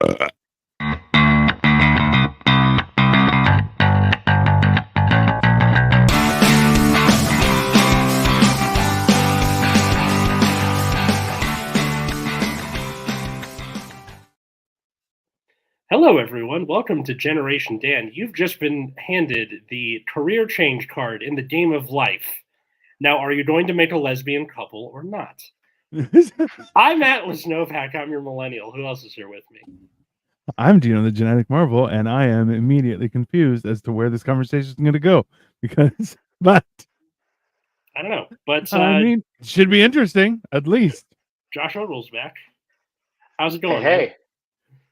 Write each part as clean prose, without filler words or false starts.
Hello, everyone. Welcome to Generation Dan. You've just been handed the career change card in the game of life. Now, are you going to make a lesbian couple or not? I'm Atlas Novak. I'm your millennial. Who else is here with me? I'm Dino the Genetic Marvel, and I am immediately confused as to where this conversation is going to go but I don't know. But I mean, it should be interesting, at least. Josh Ogle's back. How's it going? Hey,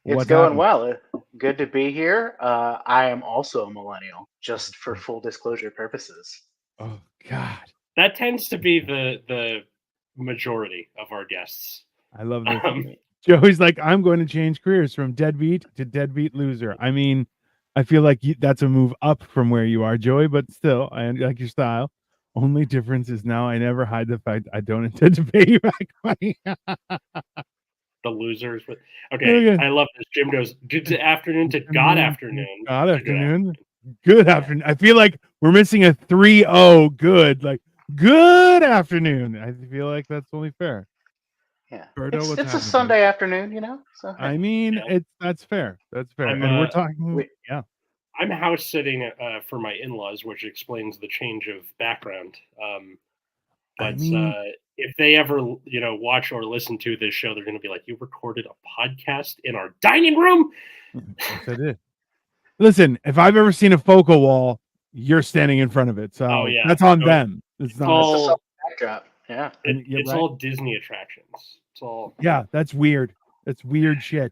it's What going happened? well. Good to be here. I am also a millennial, just for full disclosure purposes. Oh God, That tends to be the majority of our guests. I love this. Joey's like, I'm going to change careers from deadbeat to deadbeat loser. I mean, I feel like that's a move up from where you are, Joey, but still, I like your style. Only difference is now I never hide the fact I don't intend to pay you back money. The losers. Okay, I love this. Jim goes, good afternoon to God afternoon. God afternoon. Good afternoon. I feel like we're missing a 3-0 good. Like, good afternoon. I feel like that's only fair. Yeah. Berto, it's a Sunday afternoon, you know? So, I mean, that's fair. That's fair. And we're talking, yeah. I'm house sitting for my in-laws, which explains the change of background. But if they ever, watch or listen to this show, they're going to be like, "You recorded a podcast in our dining room?" Yes, I did. Listen, if I've ever seen a focal wall, you're standing in front of it, so that's on them. It's not all backdrop. Yeah, it's all Disney attractions. It's all that's weird. That's weird shit.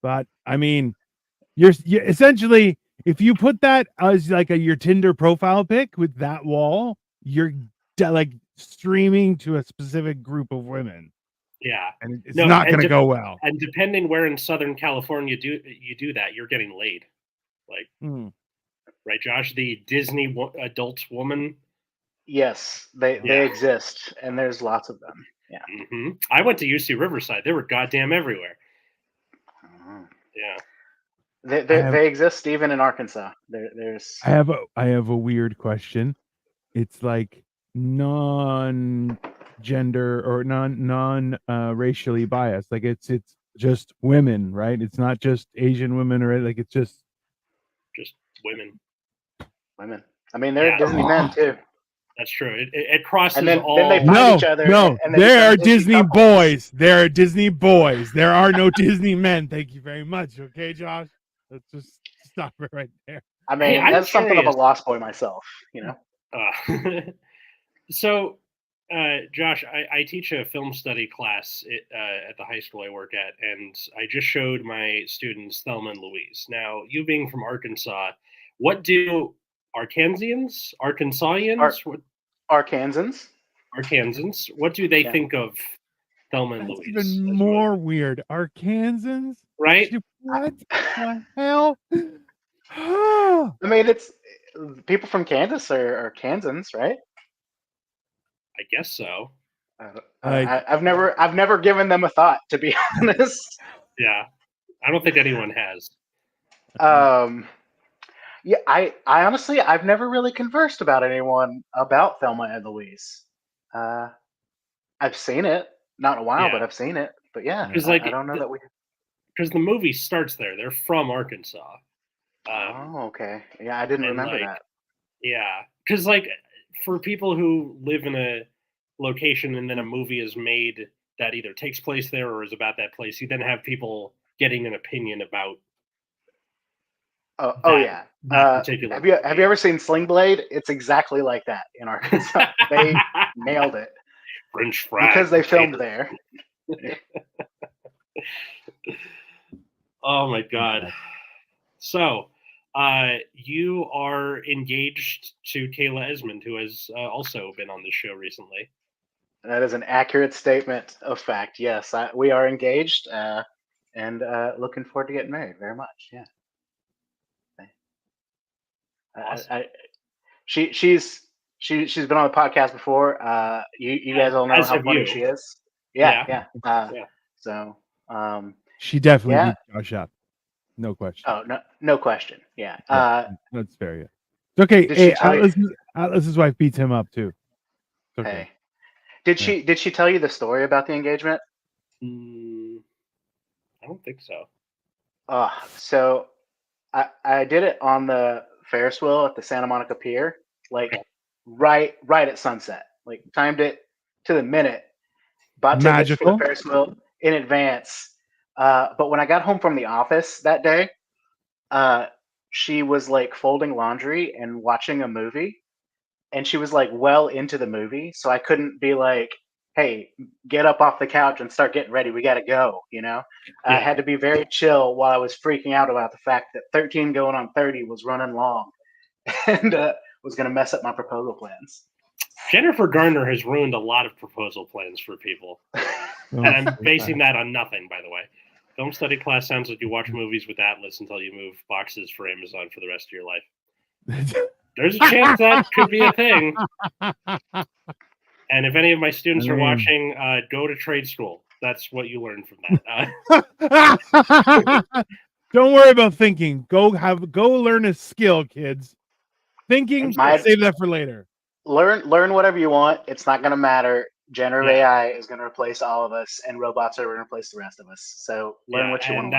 But I mean, you're essentially, if you put that as like your Tinder profile pic with that wall, you're like streaming to a specific group of women. Yeah, and it's not going to go well. And depending where in Southern California you do that, you're getting laid. Like, right, Josh? The Disney adult woman. Yes, they exist, and there's lots of them. Yeah. Mm-hmm. I went to UC Riverside. They were goddamn everywhere. Yeah. They exist even in Arkansas. There's. I have a weird question. It's like non-gender or non racially biased. Like it's just women, right? It's not just Asian women, or like it's just women. Women. I mean, there are Disney men too. That's true. It crosses and then, all. Then they find each other. No, there are Disney boys. There are Disney boys. There are no Disney men. Thank you very much. Okay, Josh. Let's just stop it right there. I mean, that's something of a lost boy myself, you know. So, Josh, I teach a film study class at the high school I work at, and I just showed my students Thelma and Louise. Now, you being from Arkansas, what do Arkansans, what do they think of Thelma and Louise? Even more weird. Arkansans? Right? What the hell? I mean, it's people from Kansas are Kansans, right? I guess so. I've never given them a thought, to be honest. Yeah, I don't think anyone has. Yeah, I honestly, I've never really conversed about anyone about Thelma and Louise. I've seen it, not in a while, but I've seen it. But yeah, I don't know that we. Because the movie starts there. They're from Arkansas. Oh, okay. Yeah, I didn't remember that. Yeah, because for people who live in a location and then a movie is made that either takes place there or is about that place, you then have people getting an opinion about. Yeah. Have you ever seen Sling Blade? It's exactly like that in Arkansas. They nailed it. French fries. Because they filmed there. Oh my God. So, you are engaged to Kayla Esmond, who has also been on the show recently. That is an accurate statement of fact. Yes, we are engaged and looking forward to getting married very much. Yeah. Awesome. She's been on the podcast before. You guys all know how funny she is. Yeah. So she definitely beat Josh up. No question. Oh, no question. Yeah. That's fair. Yeah. It's okay. Did Hey, she tell you? Atlas's wife beats him up too. It's okay. Hey, did she tell you the story about the engagement? I don't think so. So I did it on the Ferris wheel at the Santa Monica Pier, like right at sunset. Like timed it to the minute. Bought tickets for the Magical. Ferris wheel in advance. But when I got home from the office that day, she was like folding laundry and watching a movie, and she was like well into the movie, so I couldn't be like, "Hey, get up off the couch and start getting ready. We got to go." I had to be very chill while I was freaking out about the fact that 13 going on 30 was running long and was going to mess up my proposal plans. Jennifer Garner has ruined a lot of proposal plans for people. And I'm basing that on nothing, by the way. Film study class sounds like you watch movies with Atlas until you move boxes for Amazon for the rest of your life. There's a chance that could be a thing. And if any of my students are watching, go to trade school. That's what you learn from that. Don't worry about thinking. Go learn a skill, kids. Thinking, save that for later. Learn whatever you want. It's not going to matter. Generative AI is going to replace all of us, and robots are going to replace the rest of us. So learn what you want.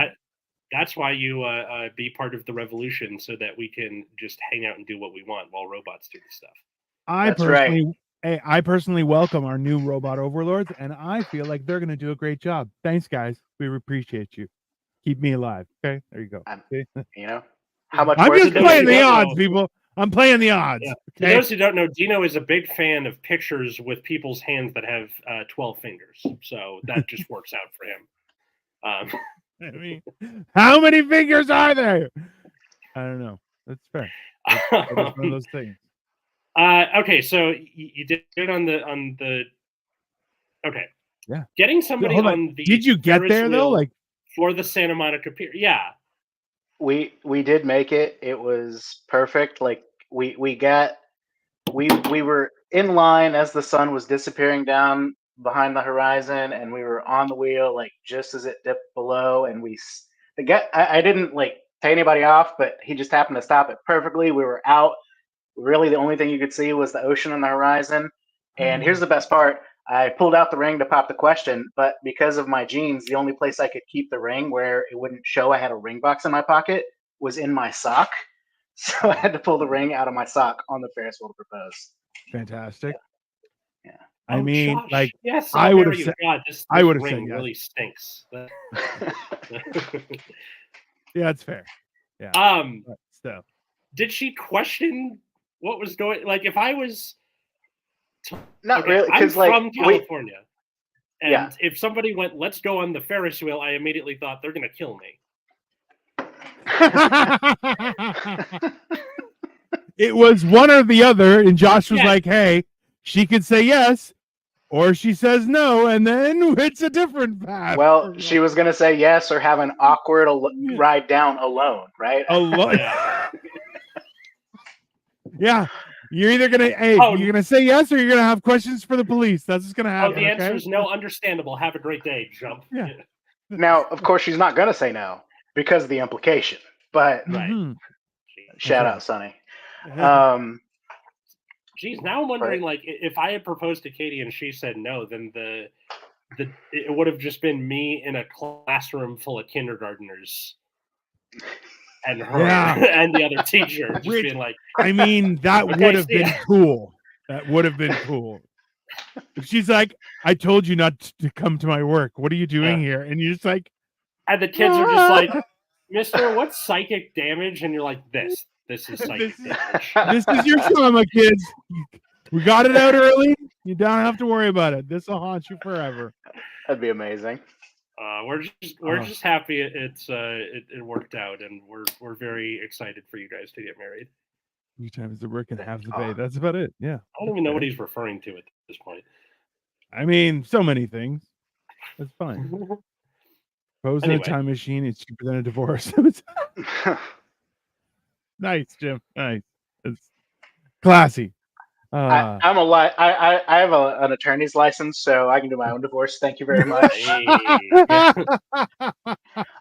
That's why you be part of the revolution, so that we can just hang out and do what we want while robots do the stuff. I personally welcome our new robot overlords, and I feel like they're going to do a great job. Thanks, guys. We appreciate you. Keep me alive. Okay, there you go. How much? I'm just playing the odds, people. I'm playing the odds. Yeah. Okay? For those who don't know, Dino is a big fan of pictures with people's hands that have 12 fingers. So that just works out for him. I mean, how many fingers are there? I don't know. That's fair. That's one of those things. Okay, so you did it on the. Okay. Yeah. Getting somebody on the. Did you get there though? Like for the Santa Monica Pier? Yeah. We did make it. It was perfect. Like we were in line as the sun was disappearing down behind the horizon, and we were on the wheel like just as it dipped below. And I didn't like pay anybody off, but he just happened to stop it perfectly. We were out. Really, the only thing you could see was the ocean on the horizon. And here's the best part. I pulled out the ring to pop the question, but because of my jeans, the only place I could keep the ring where it wouldn't show I had a ring box in my pocket was in my sock. So I had to pull the ring out of my sock on the Ferris wheel to propose. Fantastic. Yeah. I mean, Josh, like, yes, I would have said, this I would have ring said really stinks. Yeah, it's fair. Yeah. But still, did she question what was going? Like, if I was not really, because I'm from California, and if somebody went, "Let's go on the Ferris wheel," I immediately thought they're going to kill me. It was one or the other, and Josh was like, "Hey, she could say yes, or she says no, and then it's a different path." Well, she was going to say yes or have an awkward ride down alone, right? Alone. Yeah. You're either you're gonna say yes, or you're gonna have questions for the police. That's what's gonna happen. The answer is no. Understandable. Have a great day. Jump. Yeah. Now, of course, she's not gonna say no because of the implication. But shout out, Sonny. Geez, now I'm wondering, like, if I had proposed to Katie and she said no, then it would have just been me in a classroom full of kindergartners. And her and the other teacher just being like, I mean, that would have been cool. That would have been cool. If she's like, "I told you not to come to my work. What are you doing here?" And you're just like, and the kids are just like, "Mister, what's psychic damage?" And you're like, This is psychic damage. This is your trauma, kids. We got it out early. You don't have to worry about it. This will haunt you forever. That'd be amazing. We're just happy it worked out, and we're very excited for you guys to get married. 3 times the work and half the pay. That's about it. Yeah. I don't even know what he's referring to at this point. I mean, so many things. That's fine. Propose in a time machine. It's cheaper than a divorce. Nice, Jim. Nice. It's classy. I have an attorney's license, so I can do my own divorce. Thank you very much.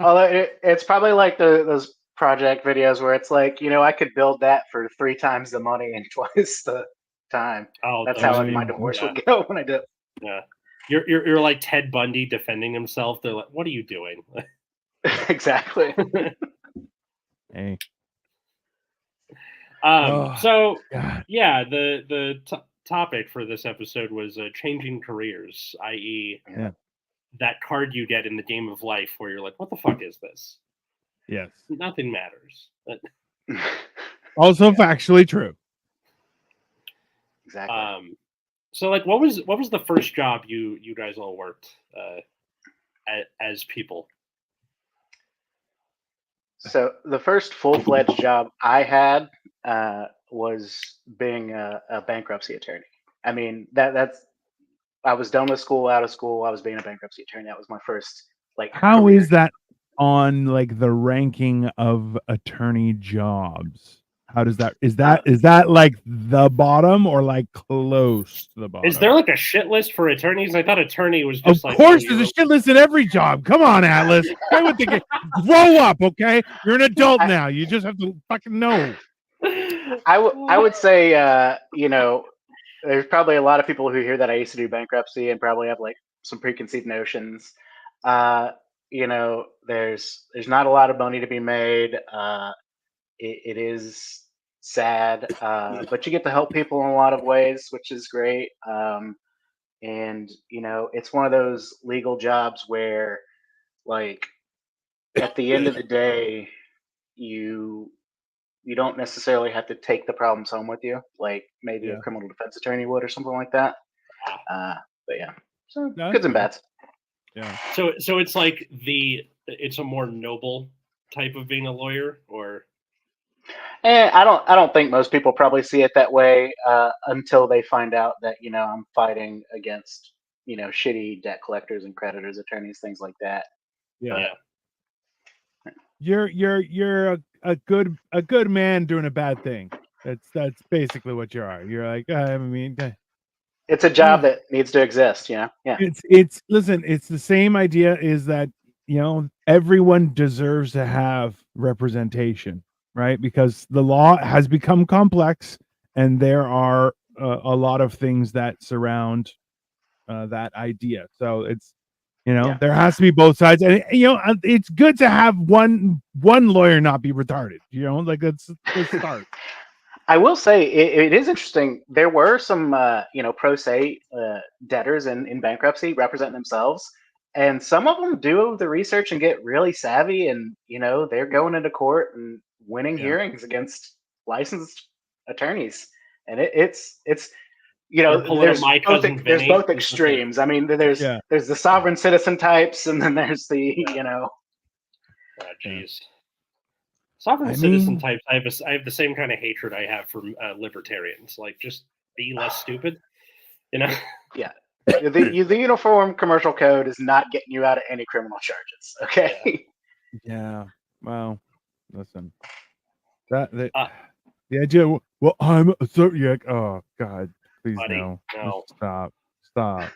Although it's probably like those project videos where it's like, I could build that for 3 times the money and twice the time. Oh, That's those how I my mean, divorce yeah, would go when I did. yeah. You're like Ted Bundy defending himself. They're like, "What are you doing?" Exactly. hey. So God. yeah, the topic for this episode was changing careers, i.e., Yeah. that card you get in the game of life where you're like, "What the fuck is this? Yes. Nothing matters." Also factually true. Exactly. So like, what was the first job you guys all worked as people? So the first full-fledged job I had was being a bankruptcy attorney. I mean, that's I was done with school, out of school. I was being a bankruptcy attorney. That was my first How career. is that on like the ranking of attorney jobs? How does that is that like the bottom or like close to the bottom? Is there like a shit list for attorneys? I thought attorney was Of just like, course, there's a shit list in every job. Come on, Atlas. Play with the game. Grow up, okay? You're an adult now. You just have to fucking know. I would say, there's probably a lot of people who hear that I used to do bankruptcy and probably have like some preconceived notions. There's not a lot of money to be made. It is sad, but you get to help people in a lot of ways, which is great. And it's one of those legal jobs where, like, at the end of the day, you you don't necessarily have to take the problems home with you, like maybe a Yeah. criminal defense attorney would or something like that. But yeah, so That's goods and fair. bads. Yeah. So it's like it's a more noble type of being a lawyer, or And I don't think most people probably see it that way until they find out that I'm fighting against shitty debt collectors and creditors, attorneys, things like that. Yeah. yeah. You're a good man doing a bad thing. That's basically what you are. You're like, I mean, It's a job that needs to exist. Yeah. it's listen, it's the same idea is that everyone deserves to have representation, right? Because the law has become complex and there are a lot of things that surround that idea. So it's Yeah. there has to be both sides, and it's good to have one lawyer not be retarded. Like let's start. I will say it is interesting. There were some, pro se debtors in bankruptcy representing themselves, and some of them do the research and get really savvy, and they're going into court and winning Yeah. hearings against licensed attorneys, and it's They're pulling there's up my both cousin there's Vinny. both extremes. I mean, there's Yeah. there's the sovereign citizen types, and then there's the Jeez. Sovereign I citizen mean- types. I have the same kind of hatred I have for libertarians. Like, just be less stupid. Yeah. The Uniform Commercial Code is not getting you out of any criminal charges. Okay. Yeah. Well, listen. The Uh, idea. Well, I'm so yeah. Oh God, please Buddy, no. no. Just stop.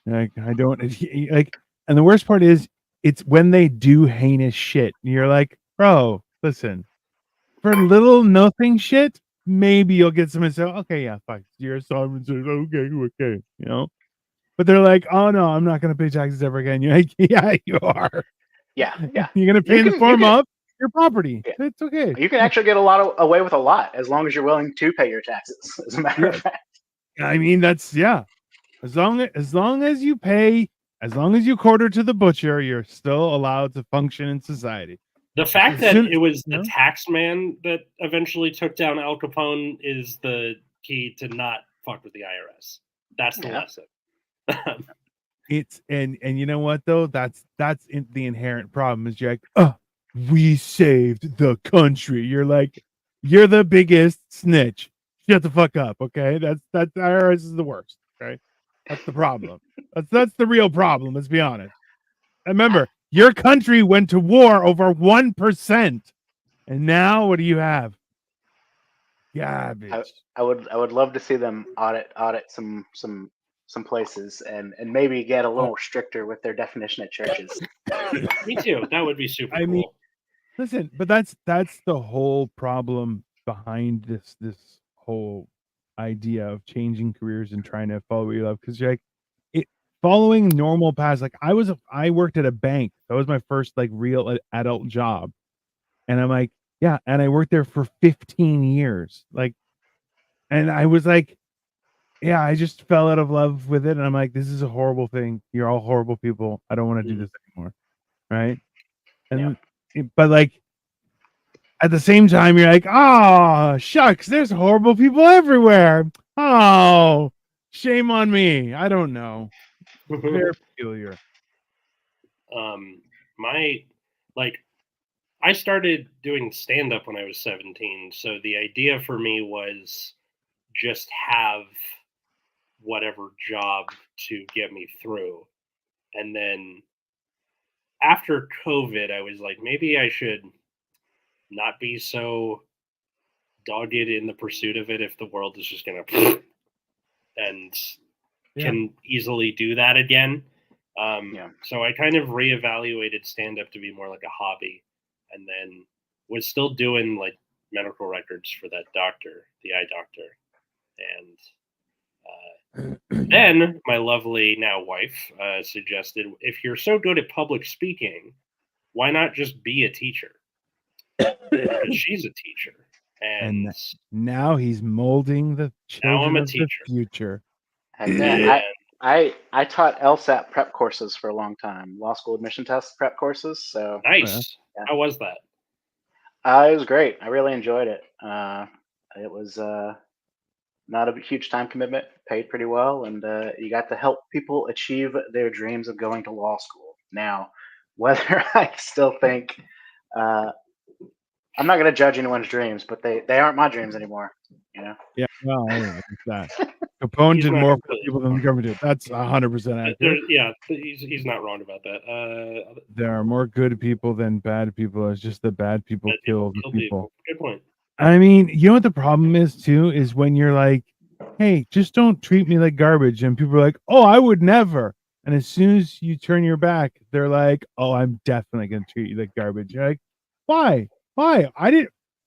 Like I don't like. And the worst part is, it's when they do heinous shit. And you're like, bro, listen. For little nothing shit, maybe you'll get some. So okay, yeah, fine. You're a sovereign citizen. Okay. But they're like, oh no, I'm not gonna pay taxes ever again. You're like, yeah, you are. Yeah. You're gonna pay in the form of your property. Yeah. It's okay. You can actually get away with a lot as long as you're willing to pay your taxes. As a matter of fact. I mean, that's As long as you pay, as long as you quarter to the butcher, you're still allowed to function in society. The fact As that soon- it was the no? tax man that eventually took down Al Capone is the key to not fuck with the IRS. That's the lesson. It's and you know what though? That's the inherent problem is you're like, we saved the country. You're like, you're the biggest snitch. Shut the fuck up, okay? That's IRS is the worst. Okay, that's the problem. That's the real problem. Let's be honest. Remember, your country went to war over 1%, and now what do you have? Garbage. I would love to see them audit some some places and maybe get a little stricter with their definition of churches. Me too. That would be super I cool. mean, listen, but that's the whole problem behind this whole idea of changing careers and trying to follow what you love, because you're like following normal paths. Like I worked at a bank. That was my first like real adult job, and I'm like, yeah, and I worked there for 15 years. Like, and I was like, yeah, I just fell out of love with it, and I'm like, this is a horrible thing. You're all horrible people. I don't want to do this anymore, right? And but like at the same time, you're like, oh shucks, there's horrible people everywhere. Oh, shame on me. I don't know. Very peculiar. I started doing stand-up when I was 17, so the idea for me was just have whatever job to get me through. And then after COVID, I was like, maybe I should not be so dogged in the pursuit of it if the world is just going to and can easily do that again. So I kind of reevaluated stand-up to be more like a hobby, and then was still doing like medical records for that doctor, the eye doctor. And then my lovely now wife suggested, if you're so good at public speaking, why not just be a teacher? Because she's a teacher. And now he's molding the children of the future. And I taught LSAT prep courses for a long time, law school admission test prep courses. So nice. Yeah. How was that? It was great. I really enjoyed it. It was not a huge time commitment, paid pretty well, and you got to help people achieve their dreams of going to law school. Now, whether I still think I'm not going to judge anyone's dreams, but they aren't my dreams anymore. You know? Yeah, well, I don't know that. Capone did more for people than the government did. That's 100% accurate. He's not wrong about that. There are more good people than bad people. It's just the bad people kill the people. Good point. I mean, you know what the problem is too? Is when you're like, hey, just don't treat me like garbage. And people are like, oh, I would never. And as soon as you turn your back, they're like, oh, I'm definitely going to treat you like garbage. You're like, why?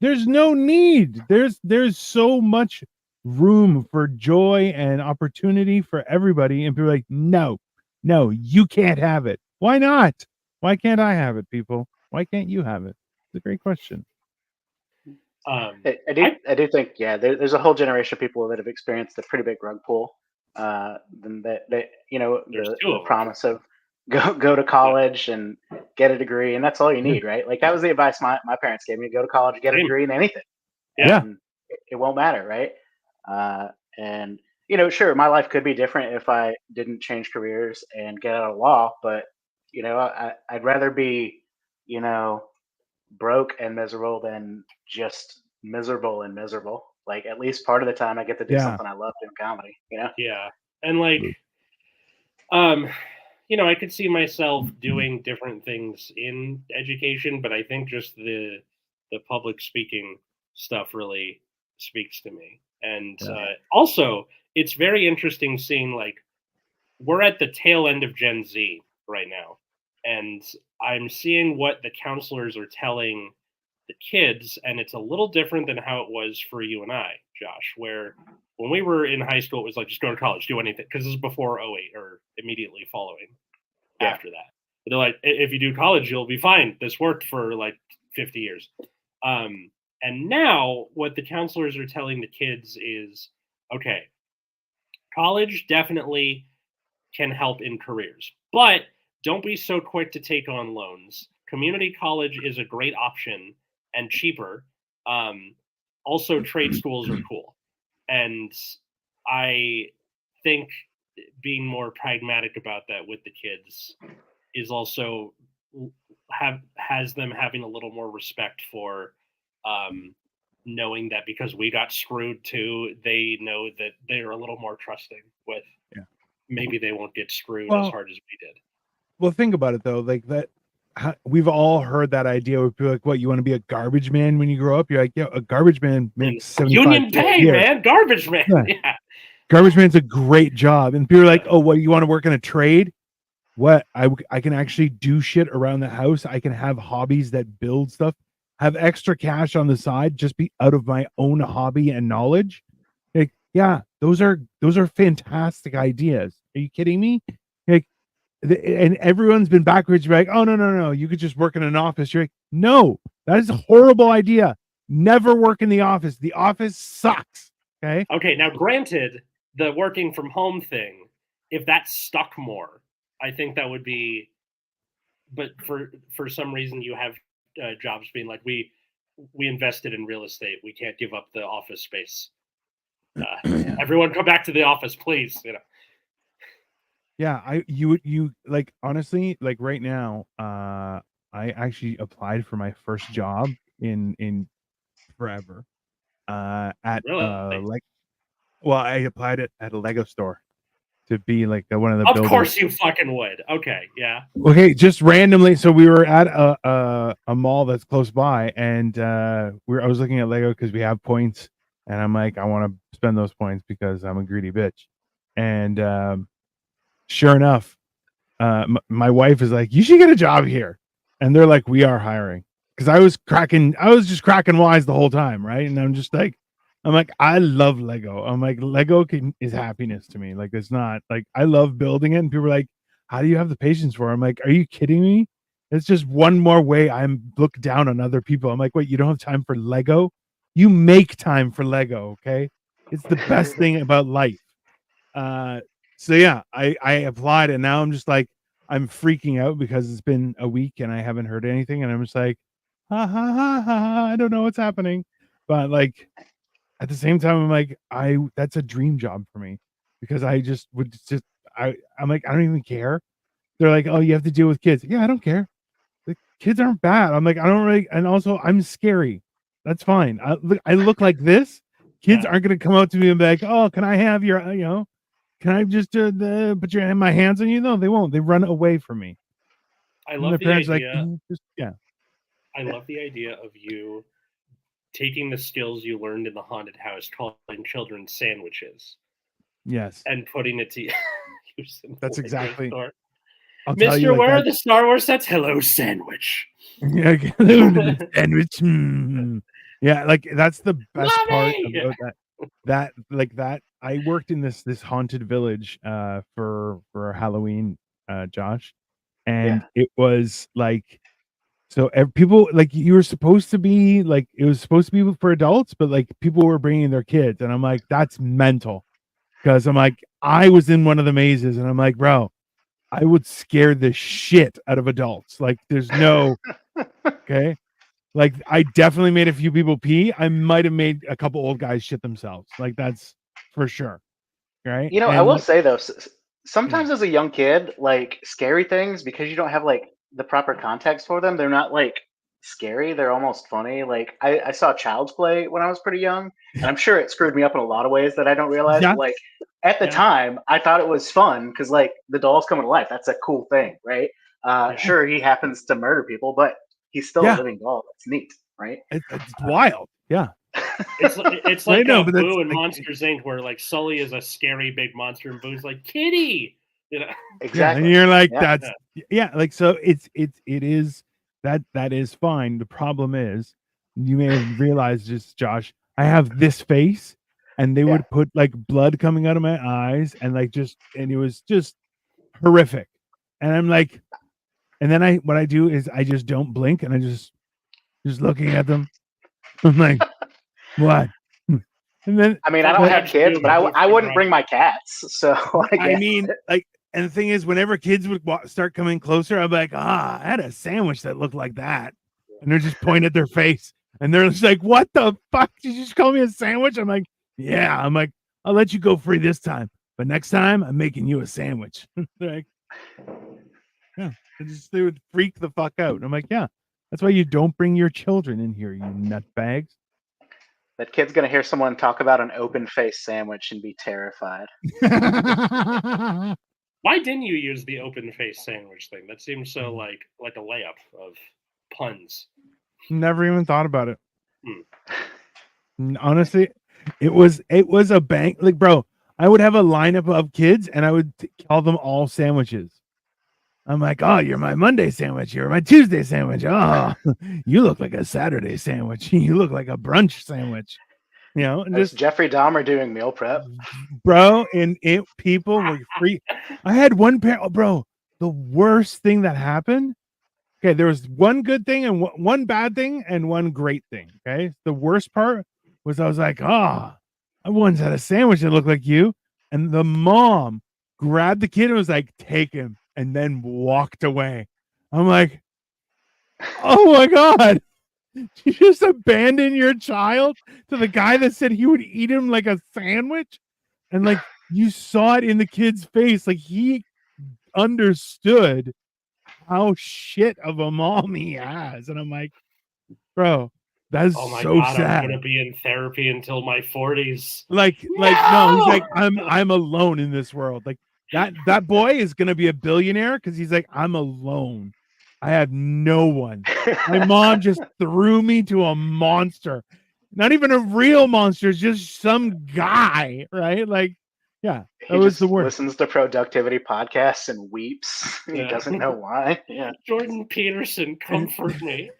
There's no need. There's so much room for joy and opportunity for everybody. And people are like, no, you can't have it. Why not? Why can't I have it, people? Why can't you have it? It's a great question. I do think, there's a whole generation of people that have experienced a pretty big rug pull. Then that the promise of go to college and get a degree, and that's all you need, right? Like that was the advice my parents gave me: go to college, get a degree in anything. And it won't matter, right? And sure, my life could be different if I didn't change careers and get out of law, but I'd rather be broke and miserable than just miserable and miserable. Like at least part of the time I get to do something I love doing comedy, Yeah. And like I could see myself doing different things in education, but I think just the public speaking stuff really speaks to me. And also it's very interesting seeing like we're at the tail end of Gen Z right now. And I'm seeing what the counselors are telling the kids, and it's a little different than how it was for you and I, Josh, where when we were in high school, it was like, just go to college, do anything, because this is before 08 or immediately following after that. But they're like, if you do college, you'll be fine. This worked for like 50 years. And now what the counselors are telling the kids is, okay, college definitely can help in careers, but don't be so quick to take on loans. Community college is a great option and cheaper. Also, trade schools are cool. And I think being more pragmatic about that with the kids is also has them having a little more respect for knowing that because we got screwed too, they know that they're a little more trusting with maybe they won't get screwed as hard as we did. Well, think about it though, like that. We've all heard that idea where people are like, what, you want to be a garbage man when you grow up? You're like, yeah, a garbage man makes 75 union pay, man, garbage man. Yeah. Garbage man's a great job. And people are like, oh, what, you want to work in a trade? What? I can actually do shit around the house. I can have hobbies that build stuff, have extra cash on the side, just be out of my own hobby and knowledge. Like, yeah, those are fantastic ideas. Are you kidding me? Like, and everyone's been backwards. You're like, oh no, you could just work in an office. You're like, no, that is a horrible idea. Never work in the office. The office sucks. Okay. Okay. Now, granted, the working from home thing, if that stuck more, I think that would be. But for some reason, you have jobs being like, we invested in real estate. We can't give up the office space. Everyone, come back to the office, please. Yeah, you like, honestly, like right now, I actually applied for my first job in forever. At Really? like, well, I applied it at a Lego store to be like one of the Of builders. course you fucking would. Okay, yeah. Okay, just randomly. So we were at a mall that's close by, and I was looking at Lego because we have points, and I'm like, I want to spend those points because I'm a greedy bitch. And sure enough, my wife is like, you should get a job here, and they're like, we are hiring, because I was just cracking wise the whole time, right? And I'm like, I love Lego. I'm like, Lego is happiness to me. Like, it's not like, I love building it, and people are like, how do you have the patience for it? I'm like, are you kidding me? It's just one more way I'm looked down on other people. I'm like, wait, you don't have time for Lego? You make time for Lego, okay? It's the best thing about life. So yeah, I applied, and now I'm just like, I'm freaking out because it's been a week and I haven't heard anything, and I'm just like, ha ha ha ha, I don't know what's happening. But like, at the same time, I'm like, that's a dream job for me, because I just would just I'm like, I don't even care. They're like, oh, you have to deal with kids. Yeah, I don't care. The kids aren't bad. I'm like, I don't really, and also I'm scary. That's fine. I look like this. Kids aren't gonna come up to me and be like, oh, can I have your, can I just put my hands on you? No, they won't. They run away from me. I And love the the parents idea. like, yeah. I love the idea of you taking the skills you learned in the haunted house, calling children sandwiches, Yes. and putting it to use. That's exactly. Store. I'll tell you, Mister, like, where are the Star Wars sets? Hello, sandwich. Yeah, sandwich. Yeah, like, that's the best part Mommy! about that. I worked in this haunted village for Halloween, Josh, and it was like, so people, like, you were supposed to be like, it was supposed to be for adults, but like people were bringing their kids, and I'm like, that's mental, because I'm like, I was in one of the mazes, and I'm like, bro, I would scare the shit out of adults. Like, there's no okay. Like, I definitely made a few people pee. I might have made a couple old guys shit themselves. Like, that's for sure. Right. I And will like, say though, sometimes as a young kid, like scary things, because you don't have like the proper context for them, they're not like scary. They're almost funny. Like I saw Child's Play when I was pretty young, and I'm sure it screwed me up in a lot of ways that I don't realize. yeah, But like at the time, I thought it was fun because like the dolls coming to life. That's a cool thing, right? Sure, he happens to murder people, but he's still a yeah, living doll. That's neat, right? it's wild. Yeah. It's like No, but that's Boo and like, Monsters Inc., where like Sully is a scary big monster, and Boo's like Kitty. yeah, Exactly. and you're like, Yeah. that's like, so it is that is fine. The problem is, you may have realized, just Josh, I have this face, and they would put like blood coming out of my eyes, and like, and it was just horrific. And I'm like, and then what I do is I just don't blink, and I just looking at them. I'm like, what? And then, I mean, I don't have kids, but I wouldn't bring my cats. So I mean, like, and the thing is, whenever kids would start coming closer, I'm like, I had a sandwich that looked like that, and they're just pointing at their face, and they're just like, what the fuck? Did you just call me a sandwich? I'm like, yeah. I'm like, I'll let you go free this time, but next time I'm making you a sandwich. They're like, yeah. They would freak the fuck out. And I'm like, yeah, that's why you don't bring your children in here, you nutbags. That kid's gonna hear someone talk about an open face sandwich and be terrified. Why didn't you use the open face sandwich thing? That seems so like a layup of puns. Never even thought about it. Honestly, it was a bank. Like, bro, I would have a lineup of kids, and I would call them all sandwiches. I'm like, oh, you're my Monday sandwich. You're my Tuesday sandwich. Oh, you look like a Saturday sandwich. You look like a brunch sandwich. You know, and That's just Jeffrey Dahmer doing meal prep. bro, and people were free. I had one pair. Oh, bro, the worst thing that happened. Okay, there was one good thing and one bad thing and one great thing. Okay, the worst part was I was like, I once had a sandwich that looked like you, and the mom grabbed the kid and was like, take him, and then walked away. I'm like, oh my god, you just abandon your child to the guy that said he would eat him like a sandwich, and like you saw it in the kid's face, like he understood how shit of a mom he has, and I'm like, bro, that's Oh my so god, sad. I'm gonna be in therapy until my 40s. Like no, he's like, I'm alone in this world. Like that boy is gonna be a billionaire because he's like, I'm alone. I have no one. My mom just threw me to a monster. Not even a real monster, just some guy, right? Like, yeah, that He was just the worst. listens to productivity podcasts and weeps. He Yeah. doesn't know why. Yeah. Jordan Peterson, comfort me.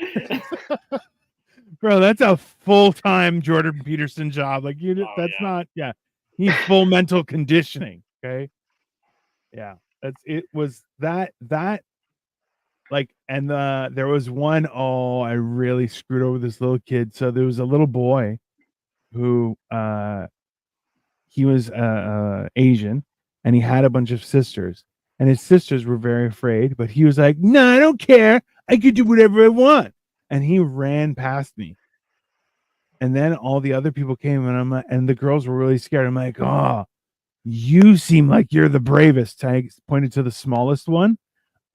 Bro, that's a full-time Jordan Peterson job. Like that's yeah. not, yeah. You need full mental conditioning. Okay. Yeah. It was that like, and there was one, I really screwed over this little kid. So there was a little boy who he was Asian, and he had a bunch of sisters, and his sisters were very afraid, but he was like, no, I don't care. I could do whatever I want. And he ran past me. And then all the other people came, and I'm like, and the girls were really scared. I'm like, oh, you seem like you're the bravest. I pointed to the smallest one,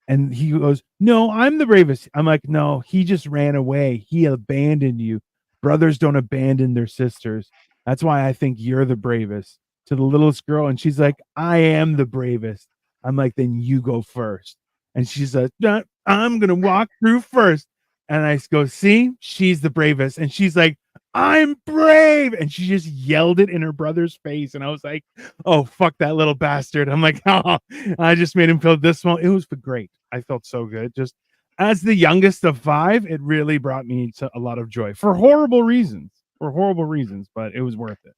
and he goes, no, I'm the bravest. I'm like, no, he just ran away. He abandoned you. Brothers don't abandon their sisters. That's why I think you're the bravest. To the littlest girl, and she's like, I am the bravest. I'm like, then you go first. And she's like, no, I'm gonna walk through first. And I go, see, she's the bravest. And she's like, I'm brave. And she just yelled it in her brother's face. And I was like, oh, fuck that little bastard. I'm like, oh, I just made him feel this small. It was great. I felt so good. Just as the youngest of 5, it really brought me to a lot of joy for horrible reasons. But it was worth it.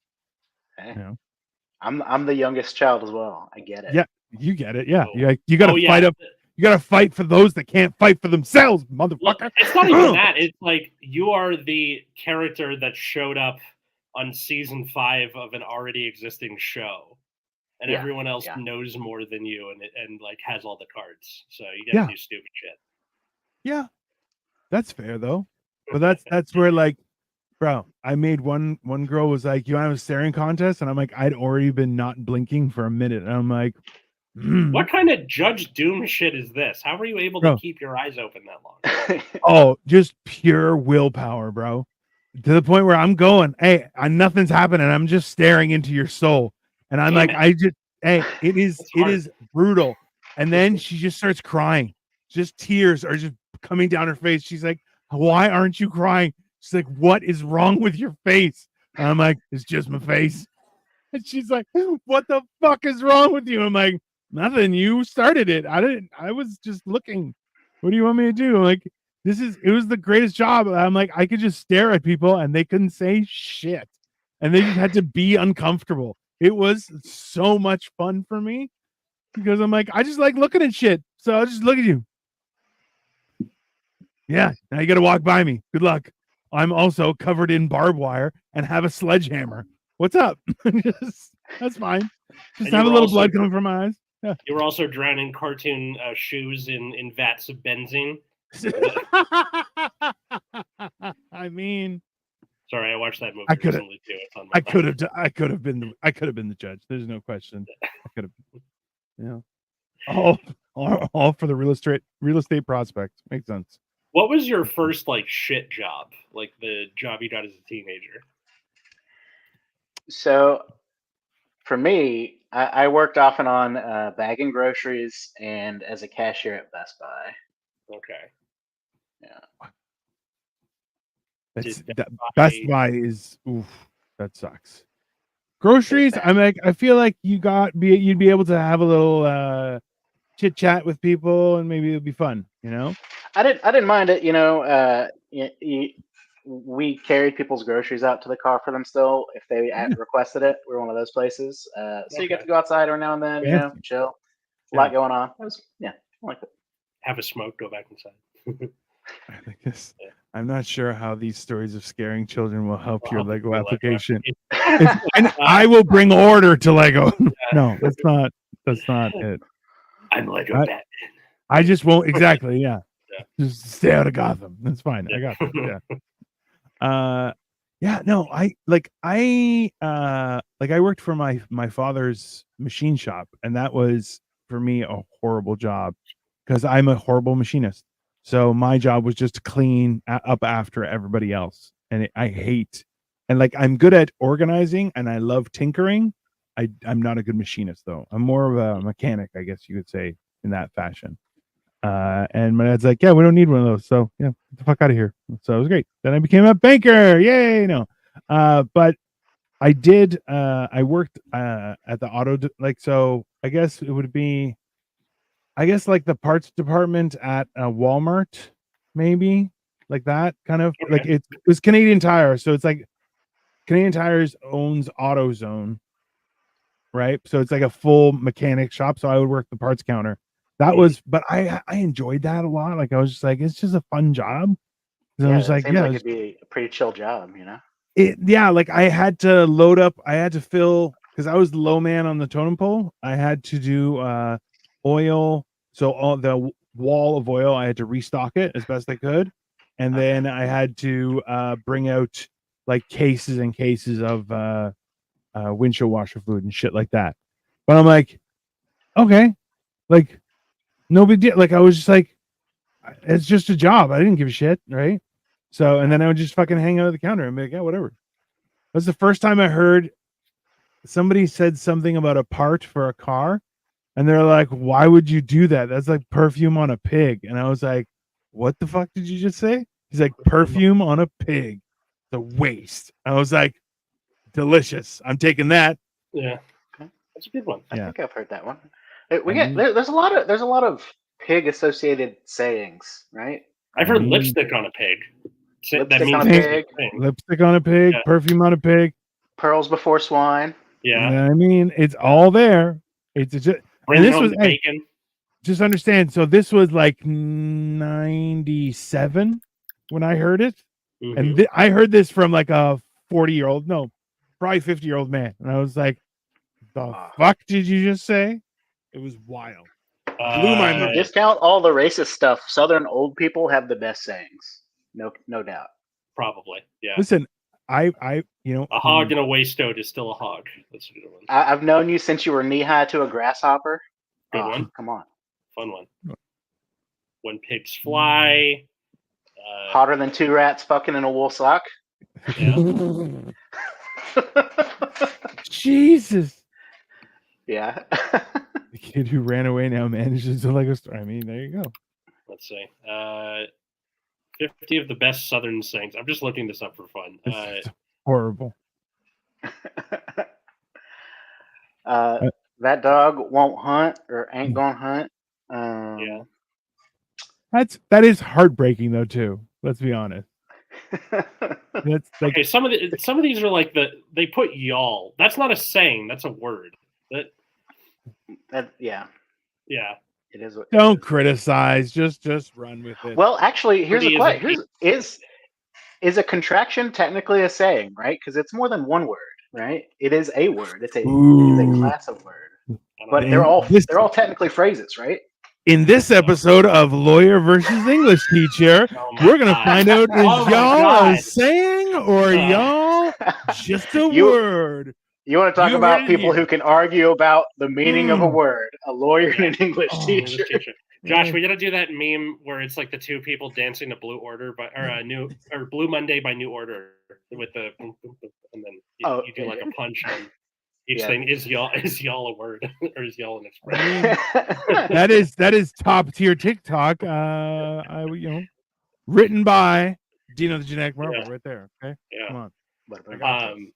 Hey, You know? I'm the youngest child as well. I get it. Yeah, you get it. Yeah, Oh. you got to fight up. You got to fight for those that can't fight for themselves, motherfucker. Look, it's not even that. It's like you are the character that showed up on season 5 of an already existing show, and everyone else knows more than you and like has all the cards. So you got to do stupid shit. Yeah, that's fair though. But that's where, like, bro, I made one girl was like, you want to have a staring contest? And I'm like, I'd already been not blinking for a minute. And I'm like, what kind of Judge Doom shit is this? How were you able to keep your eyes open that long? Oh, just pure willpower, bro. To the point where I'm going, hey, nothing's happening. I'm just staring into your soul. And I'm like, hey, it is brutal. And then she just starts crying. Just tears are just coming down her face. She's like, why aren't you crying? She's like, what is wrong with your face? And I'm like, it's just my face. And she's like, what the fuck is wrong with you? I'm like, nothing. You started it. I was just looking. What do you want me to do? I'm like, it was the greatest job. I'm like, I could just stare at people and they couldn't say shit. And they just had to be uncomfortable. It was so much fun for me because I'm like, I just like looking at shit. So I'll just look at you. Yeah. Now you got to walk by me. Good luck. I'm also covered in barbed wire and have a sledgehammer. What's up? That's fine. Just have a little blood coming from my eyes. Yeah. You were also drowning cartoon shoes in vats of benzene. I mean, sorry, I watched that movie recently too. It's on my I could have been the judge. There's no question. I could have, you know, all for the real estate prospect. Makes sense. What was your first like shit job? Like the job you got as a teenager? So, for me, I worked off and on bagging groceries and as a cashier at Best Buy. Okay. Yeah. Best Buy is, oof, that sucks. Groceries, bad. I'm like, I feel like you'd be able to have a little chit chat with people, and maybe it'd be fun, you know. I didn't mind it. We carried people's groceries out to the car for them still if they requested it. We're one of those places, so you get Okay. to go outside every now and then. Fancy. Chill. A Yeah. lot going on. It was, I like it. Have a smoke, go back inside. I think this. I'm not sure how these stories of scaring children will help Will your help with Lego your Lego application. application. I will bring order to Lego. No, that's not. That's not it. I'm Lego I- Batman. I just won't. Exactly. Yeah. Yeah. Just stay out of Gotham. That's fine. I got this. Yeah. Yeah. No. I worked for my father's machine shop, and that was for me a horrible job because I'm a horrible machinist. So my job was just to clean up after everybody else, and I hate. And like I'm good at organizing, and I love tinkering. I'm not a good machinist though. I'm more of a mechanic, I guess you could say, in that fashion. And my dad's like, yeah, we don't need one of those. So yeah, get the fuck out of here. So it was great. Then I became a banker. Yay. No. But I did, I worked, at the so I guess it would be, like the parts department at Walmart, maybe like that kind of like it was Canadian Tire. So it's like Canadian Tires owns AutoZone, right? So it's like a full mechanic shop. So I would work the parts counter. That was, but I enjoyed that a lot. Like I was just like, it's just a fun job. I was like, seems yeah, like it'd be a pretty chill job, like I had to load up, I had to fill because I was the low man on the totem pole. I had to do oil, so all the wall of oil, I had to restock it as best I could, and then I had to bring out like cases and cases of windshield washer fluid and shit like that. But I'm like, okay, like no big deal. Like I was just like, it's just a job. I didn't give a shit, right? So, and then I would just fucking hang out at the counter and be like, yeah, whatever. That's the first time I heard somebody said something about a part for a car, and they're like, why would you do that? That's like perfume on a pig. And I was like, what the fuck did you just say? He's like, perfume on a pig. The waste. I was like, delicious. I'm taking that. Yeah. That's a good one. I Yeah. think I've heard that one. There's a lot of pig associated sayings, right? I've heard lipstick on a pig. Lipstick on a pig. Lipstick on a pig, perfume on a pig. Pearls before swine. Yeah. I mean, it's all there. It's just, and this was bacon. Just understand. So this was like 97 when I heard it, and I heard this from like a 40-year-old, no, probably 50-year-old man, and I was like, "The fuck did you just say?" It was wild. Blew my mind. Discount all the racist stuff. Southern old people have the best sayings. No doubt. Probably. Yeah. Listen, I a hog in a waistcoat is still a hog. That's a good one. I've known you since you were knee high to a grasshopper. Good one. Come on. Fun one. When pigs fly. Hotter than two rats fucking in a wool sock. Yeah. Jesus. Yeah. The kid who ran away now manages the Lego store. I mean, there you go. Let's see. 50 of the best Southern sayings. I'm just looking this up for fun. It's horrible. That dog won't hunt or ain't gonna hunt. Yeah. That is heartbreaking though too. Let's be honest. That's like, okay. Some of these are like they put y'all. That's not a saying. That's a word. Yeah. Yeah. It is. Don't criticize. Just run with it. Well, actually, here's a question. Is a contraction technically a saying, right? Because it's more than one word, right? It is a word. It's a class of word. But they're all technically phrases, right? In this episode of Lawyer versus English Teacher, we're gonna find out is y'all a saying or y'all just a word. You want to talk about people who can argue about the meaning of a word? A lawyer and an English teacher. Josh, we gotta do that meme where it's like the two people dancing to Blue Order Blue Monday by New Order with the and then you do like a punch on each thing. Is y'all a word or is y'all an expression? that is top tier TikTok. Written by Dino the Genetic Marvel right there. Okay, yeah. Come on.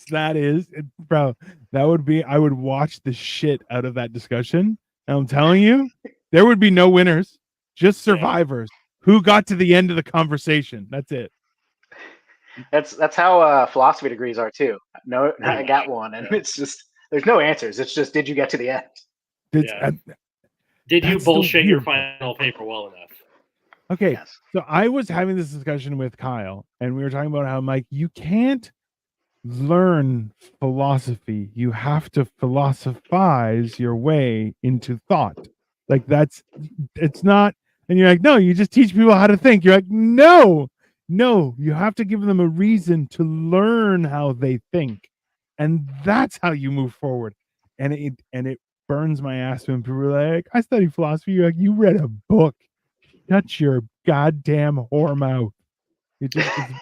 That is, bro. That would be. I would watch the shit out of that discussion. And I'm telling you, there would be no winners, just survivors who got to the end of the conversation. That's it. That's how philosophy degrees are too. No, Pretty I got much, one, and yeah. it's just there's no answers. It's just did you get to the end? It's, Yeah. Did you that's the bullshit your weird part. final paper well enough? Okay, Yes. so I was having this discussion with Kyle, and we were talking about how Mike, you can't learn philosophy. You have to philosophize your way into thought. Like it's not. And you're like, no, you just teach people how to think. You're like, no, you have to give them a reason to learn how they think, and that's how you move forward. And it burns my ass when people are like, I study philosophy. You're like, you read a book. Shut your goddamn whore mouth. It's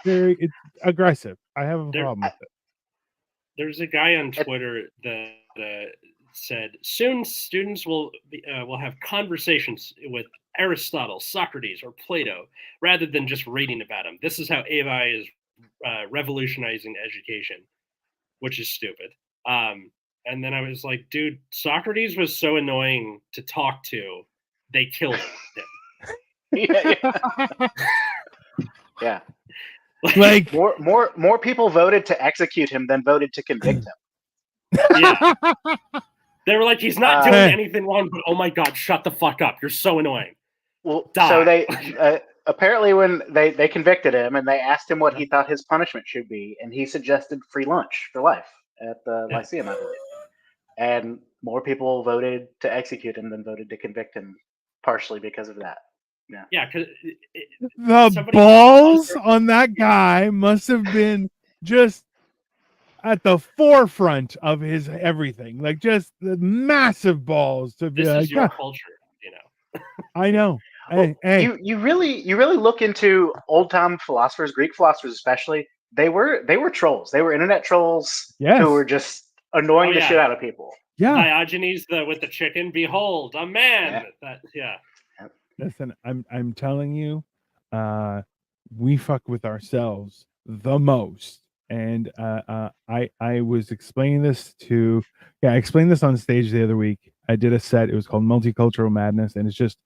it's aggressive. I have a problem with it. There's a guy on Twitter that said soon students will have conversations with Aristotle, Socrates, or Plato rather than just reading about them. This is how AI is revolutionizing education, which is stupid. And then I was like, dude, Socrates was so annoying to talk to, they killed him. Yeah. Like more people voted to execute him than voted to convict him. Yeah. They were like, he's not doing anything wrong, but oh my god, shut the fuck up. You're so annoying. Well, Die. so they apparently when they convicted him and they asked him what he thought his punishment should be, and he suggested free lunch for life at the Lyceum, I believe. And more people voted to execute him than voted to convict him, partially because of that. Yeah. Yeah, because the balls on that guy must have been just at the forefront of his everything, like just the massive balls to be this like, is your culture, you know. I know. Well, Hey, you really look into old time philosophers, Greek philosophers especially. They were trolls. They were internet trolls yes. who were just annoying the shit out of people. Yeah. Diogenes with the chicken. Behold, a man. Listen, I'm telling you, we fuck with ourselves the most. And I was explaining this I explained this on stage the other week. I did a set. It was called Multicultural Madness, and it's just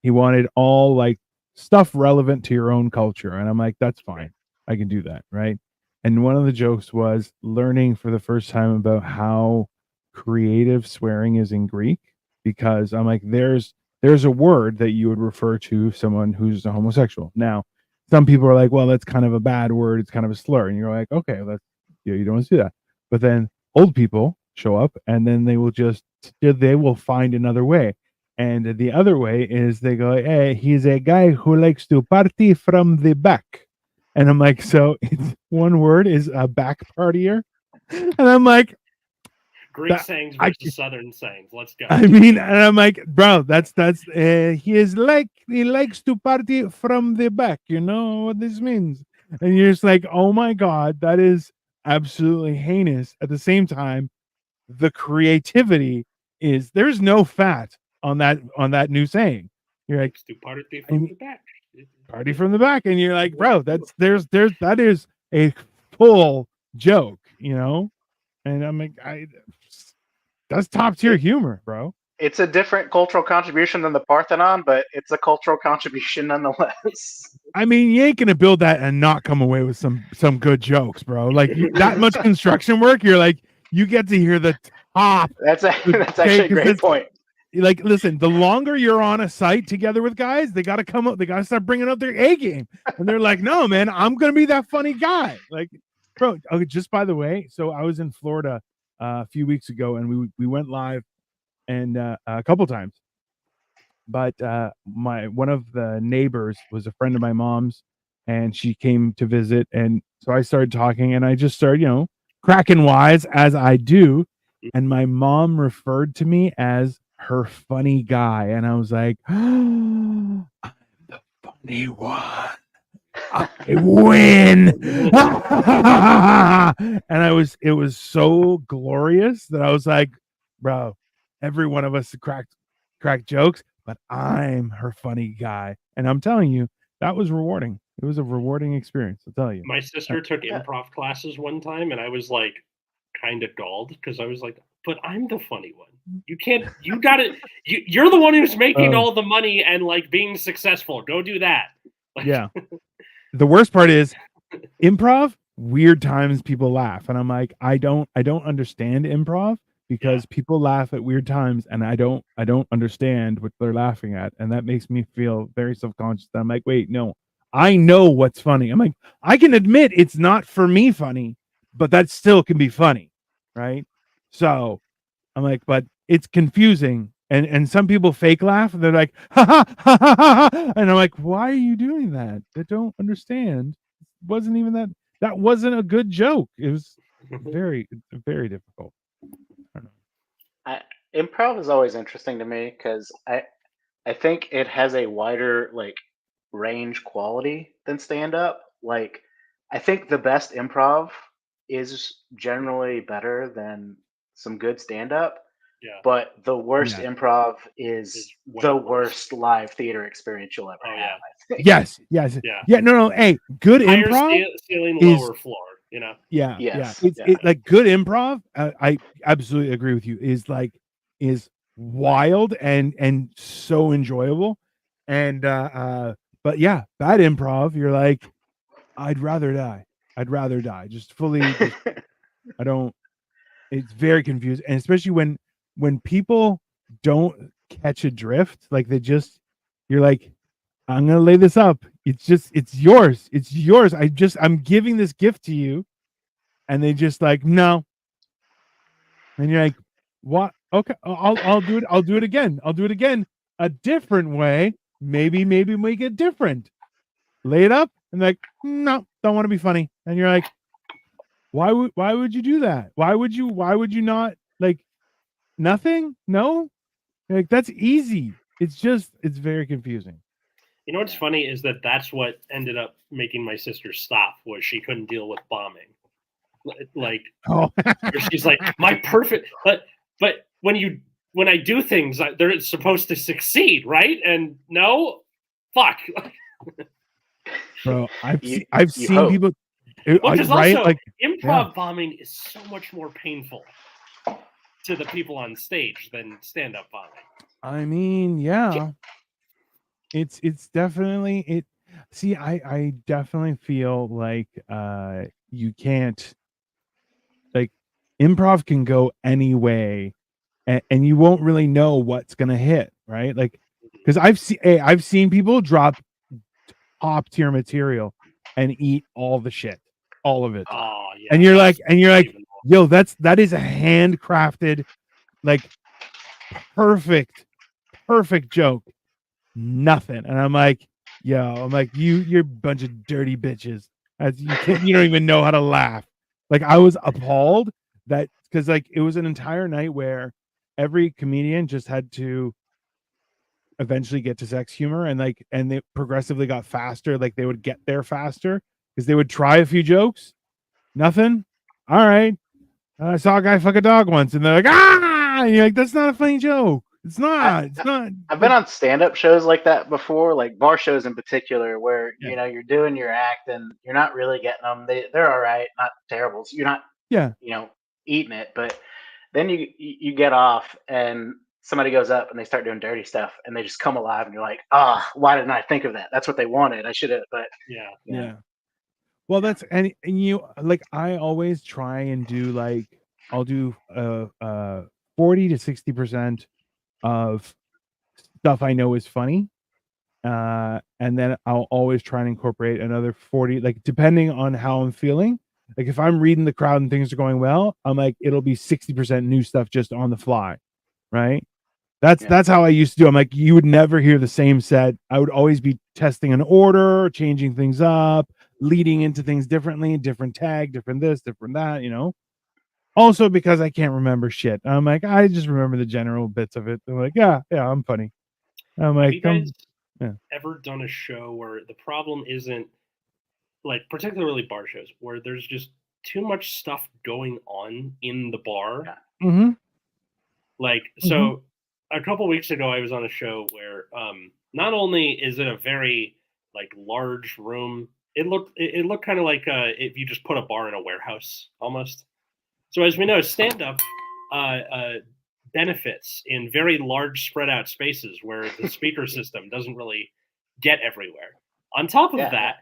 he wanted all like stuff relevant to your own culture, and I'm like, that's fine, I can do that, right? And one of the jokes was learning for the first time about how creative swearing is in Greek, because I'm like, there's a word that you would refer to someone who's a homosexual. Now, some people are like, well, that's kind of a bad word. It's kind of a slur. And you're like, okay, you don't want to do that. But then old people show up and then they will find another way. And the other way is they go, hey, he's a guy who likes to party from the back. And I'm like, so it's one word is a back partier. And I'm like, Greek sayings versus Southern sayings. Let's go. I mean, and I'm like, bro, that's he likes to party from the back. You know what this means? And you're just like, oh my god, that is absolutely heinous. At the same time, the creativity is there's no fat on that new saying. You're like, to party from the back. Party from the back, and you're like, bro, that is a full joke, you know? And I'm like, that's top tier humor, bro. It's a different cultural contribution than the Parthenon, but it's a cultural contribution nonetheless. I mean, you ain't gonna build that and not come away with some good jokes, bro. Like that much construction work, you're like, you get to hear the top. That's actually a great point. Like, listen, the longer you're on a site together with guys, they gotta come up, they gotta start bringing up their A game, and they're like, no, man, I'm gonna be that funny guy. Like, bro. Okay, just by the way, so I was in Florida a few weeks ago, and we went live and a couple times. But one of the neighbors was a friend of my mom's, and she came to visit, and so I started talking, and I just started, cracking wise as I do, and my mom referred to me as her funny guy, and I was like, oh, I'm the funny one. I win. And it was so glorious that I was like, bro, every one of us crack jokes, but I'm her funny guy. And I'm telling you, that was rewarding. It was a rewarding experience, I'll tell you. My sister took Yeah. improv classes one time, and I was like, kind of galled because I was like, "But I'm the funny one. You can't. You got it. You're the one who's making all the money and like being successful. Go do that." Like, Yeah. The worst part is improv. Weird times people laugh, and I'm like, I don't understand improv because people laugh at weird times, and I don't understand what they're laughing at, and that makes me feel very self-conscious. I'm like, wait, no, I know what's funny. I'm like, I can admit it's not for me funny, but that still can be funny, right? So I'm like, but it's confusing. And some people fake laugh. They're like, ha ha ha ha ha, ha. And I'm like, why are you doing that? I don't understand. It wasn't even that. That wasn't a good joke. It was very difficult. I don't know. Improv is always interesting to me because I think it has a wider like range quality than stand up. Like I think the best improv is generally better than some good stand up, yeah. but the worst Yeah. improv is way the worse. worst live theater experience you'll ever Oh, have. yeah. I think. Yes. Yeah. No. Hey, good Higher improv ceiling, is lower floor. You know. yeah. Yes. It's Yeah. it like good improv. I absolutely agree with you. Is wild and so enjoyable. And but yeah, bad improv. You're like, I'd rather die. Just fully. Just I don't. It's very confusing, and especially when people don't catch a drift, like they just. You're like, I'm gonna lay this up. It's yours. It's yours. I'm giving this gift to you, and they just like no. And you're like, what? Okay, I'll do it. I'll do it again. I'll do it again a different way. Maybe make it different. Lay it up and like, no, don't want to be funny. And you're like, why would you do that? Why would you not like nothing? No, like that's easy. It's very confusing. You know what's funny is that's what ended up making my sister stop. Was she couldn't deal with bombing. Like, Oh, she's like, my perfect. But when I do things, they're supposed to succeed, right? And no, fuck. bro, I've You seen hope. people. Well, because right, also like improv bombing is so much more painful to the people on stage than stand-up bombing. I mean, yeah. It's definitely it. See, I definitely feel like you can't like improv can go any way, and you won't really know what's gonna hit, right? Like, because I've seen people drop top tier material and eat all the shit, all of it, Oh yeah, and you're like, yo, that is a handcrafted, like perfect joke. Nothing, and I'm like, you're a bunch of dirty bitches. As you don't even know how to laugh. Like I was appalled that because like it was an entire night where every comedian just had to eventually get to sex humor and they progressively got faster. Like they would get there faster because they would try a few jokes. Nothing. All right. I saw a guy fuck a dog once, and they're like, ah, and you're like, that's not a funny joke. It's not. It's not. I've been on stand-up shows like that before, like bar shows in particular, where Yeah. you're doing your act and you're not really getting them. They're all right, not terrible. So you're not Yeah. eating it, but then you get off and somebody goes up and they start doing dirty stuff and they just come alive and you're like, why didn't I think of that? That's what they wanted. I should have, but Yeah. Well, that's and you like I always try and do like I'll do 40 to 60% of stuff I know is funny. And then I'll always try and incorporate another 40, like depending on how I'm feeling. Like if I'm reading the crowd and things are going well, I'm like it'll be 60% new stuff just on the fly, right? That's how I used to do. I'm like, you would never hear the same set. I would always be testing an order, changing things up, leading into things differently, different tag, different this, different that, Also because I can't remember shit. I'm like, I just remember the general bits of it. I'm like, yeah, I'm funny. I'm Have like, you guys ever done a show where the problem isn't like particularly bar shows where there's just too much stuff going on in the bar? Mm-hmm. Like, so a couple weeks ago, I was on a show where not only is it a very like large room. It looked kind of like if you just put a bar in a warehouse almost. So as we know, stand up benefits in very large spread out spaces where the speaker system doesn't really get everywhere. On top of that,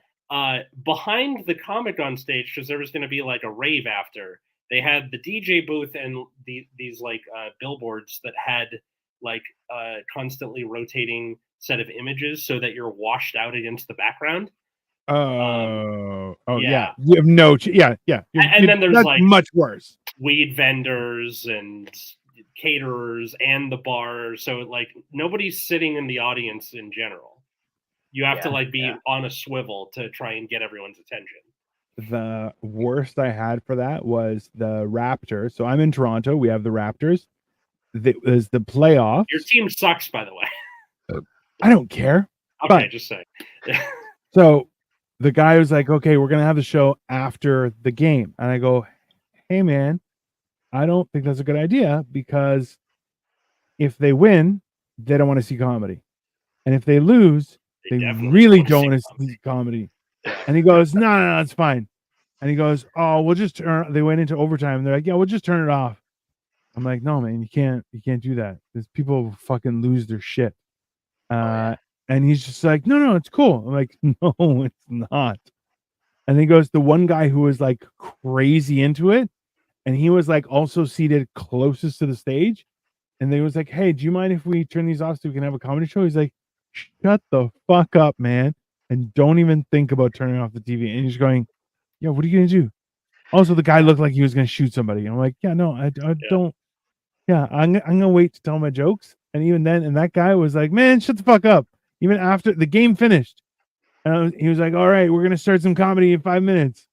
behind the comic on stage, because there was going to be like a rave after, they had the DJ booth and these like billboards that had like constantly rotating set of images so that you're washed out against the background. Yeah. You have no, yeah. And then there's that's like much worse. Weed vendors and caterers and the bar. So like nobody's sitting in the audience in general. You have to like be on a swivel to try and get everyone's attention. The worst I had for that was the Raptors. So I'm in Toronto. We have the Raptors. It was the playoffs. Your team sucks, by the way. I don't care. Okay, just say. So the guy was like, okay, we're going to have the show after the game. And I go, hey, man, I don't think that's a good idea because if they win, they don't want to see comedy. And if they lose, they really don't want to see comedy. And he goes, no, it's fine. And he goes, oh, we'll just turn. They went into overtime. They're like, yeah, we'll just turn it off. I'm like, no, man, you can't do that. Because people fucking lose their shit. And he's just like, no, it's cool. I'm like, no, it's not. And he goes, the one guy who was like crazy into it, and he was like also seated closest to the stage. And they was like, hey, do you mind if we turn these off so we can have a comedy show? He's like, shut the fuck up, man. And don't even think about turning off the TV. And he's going, yeah, what are you going to do? Also, the guy looked like he was going to shoot somebody. And I'm like, yeah, no, I don't. Yeah, I'm going to wait to tell my jokes. And even then, and that guy was like, man, shut the fuck up. Even after the game finished. And he was like, all right, we're going to start some comedy in 5 minutes.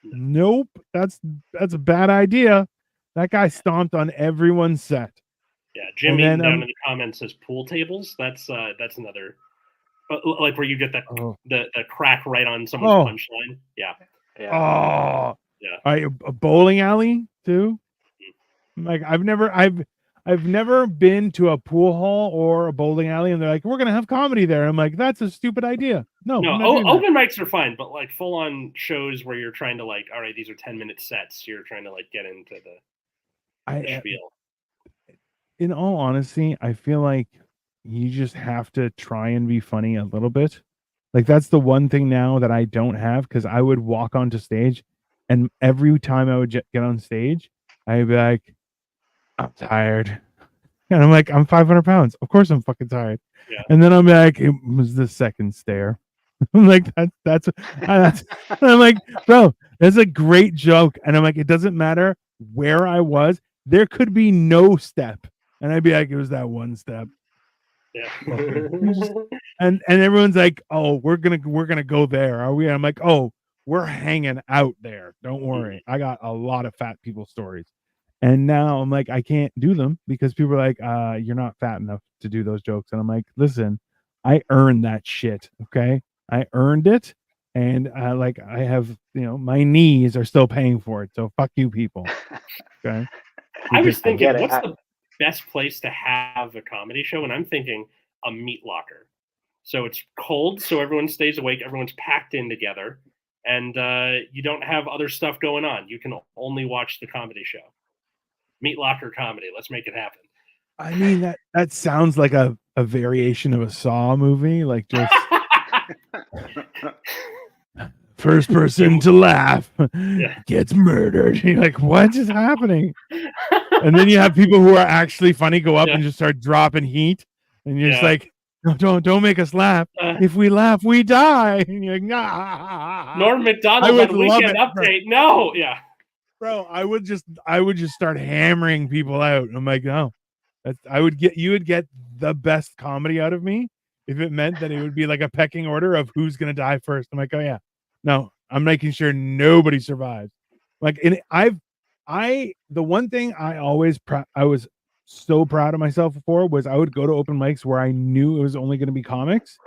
Nope, that's a bad idea. That guy stomped on everyone's set. Yeah, Jimmy down in the comments says pool tables. That's another, like where you get the crack right on someone's punchline. Yeah. Oh, yeah. A bowling alley too. Like I've never been to a pool hall or a bowling alley, and they're like, we're gonna have comedy there. I'm like, that's a stupid idea. No, open mics are fine, but like full on shows where you're trying to like, all right, these are 10-minute sets. You're trying to like get into the spiel. In all honesty, I feel like you just have to try and be funny a little bit. Like that's the one thing now that I don't have, because I would walk onto stage, and every time I would get on stage, I'd be like, I'm tired. And I'm like, I'm 500 pounds. Of course I'm fucking tired. Yeah. And then I'm like, it was the second stare. I'm like, that's I'm like, bro, that's a great joke. And I'm like, it doesn't matter where I was. There could be no step. And I'd be like, it was that one step. Yeah. and everyone's like, oh, we're gonna go there, are we? And I'm like, oh, we're hanging out there. Don't worry. I got a lot of fat people stories. And now I'm like, I can't do them because people are like, you're not fat enough to do those jokes. And I'm like, listen, I earned that shit. Okay. I earned it. And like I have, my knees are still paying for it. So fuck you people. Okay. I was thinking, what's the best place to have a comedy show? And I'm thinking a meat locker. So it's cold, so everyone stays awake, everyone's packed in together, and you don't have other stuff going on. You can only watch the comedy show. Meat locker comedy. Let's make it happen. I mean, that sounds like a variation of a Saw movie, like just first person to laugh gets murdered. You're like, what is happening? And then you have people who are actually funny go up and just start dropping heat, and you're just like, no, don't make us laugh. If we laugh, we die. And you're like, nah. Norm Macdonald on Weekend Update. No, bro, I would just start hammering people out. I'm like, no, you would get the best comedy out of me if it meant that it would be like a pecking order of who's gonna die first. I'm like, oh yeah, no, I'm making sure nobody survives. Like, and the one thing I was so proud of myself for was I would go to open mics where I knew it was only going to be comics,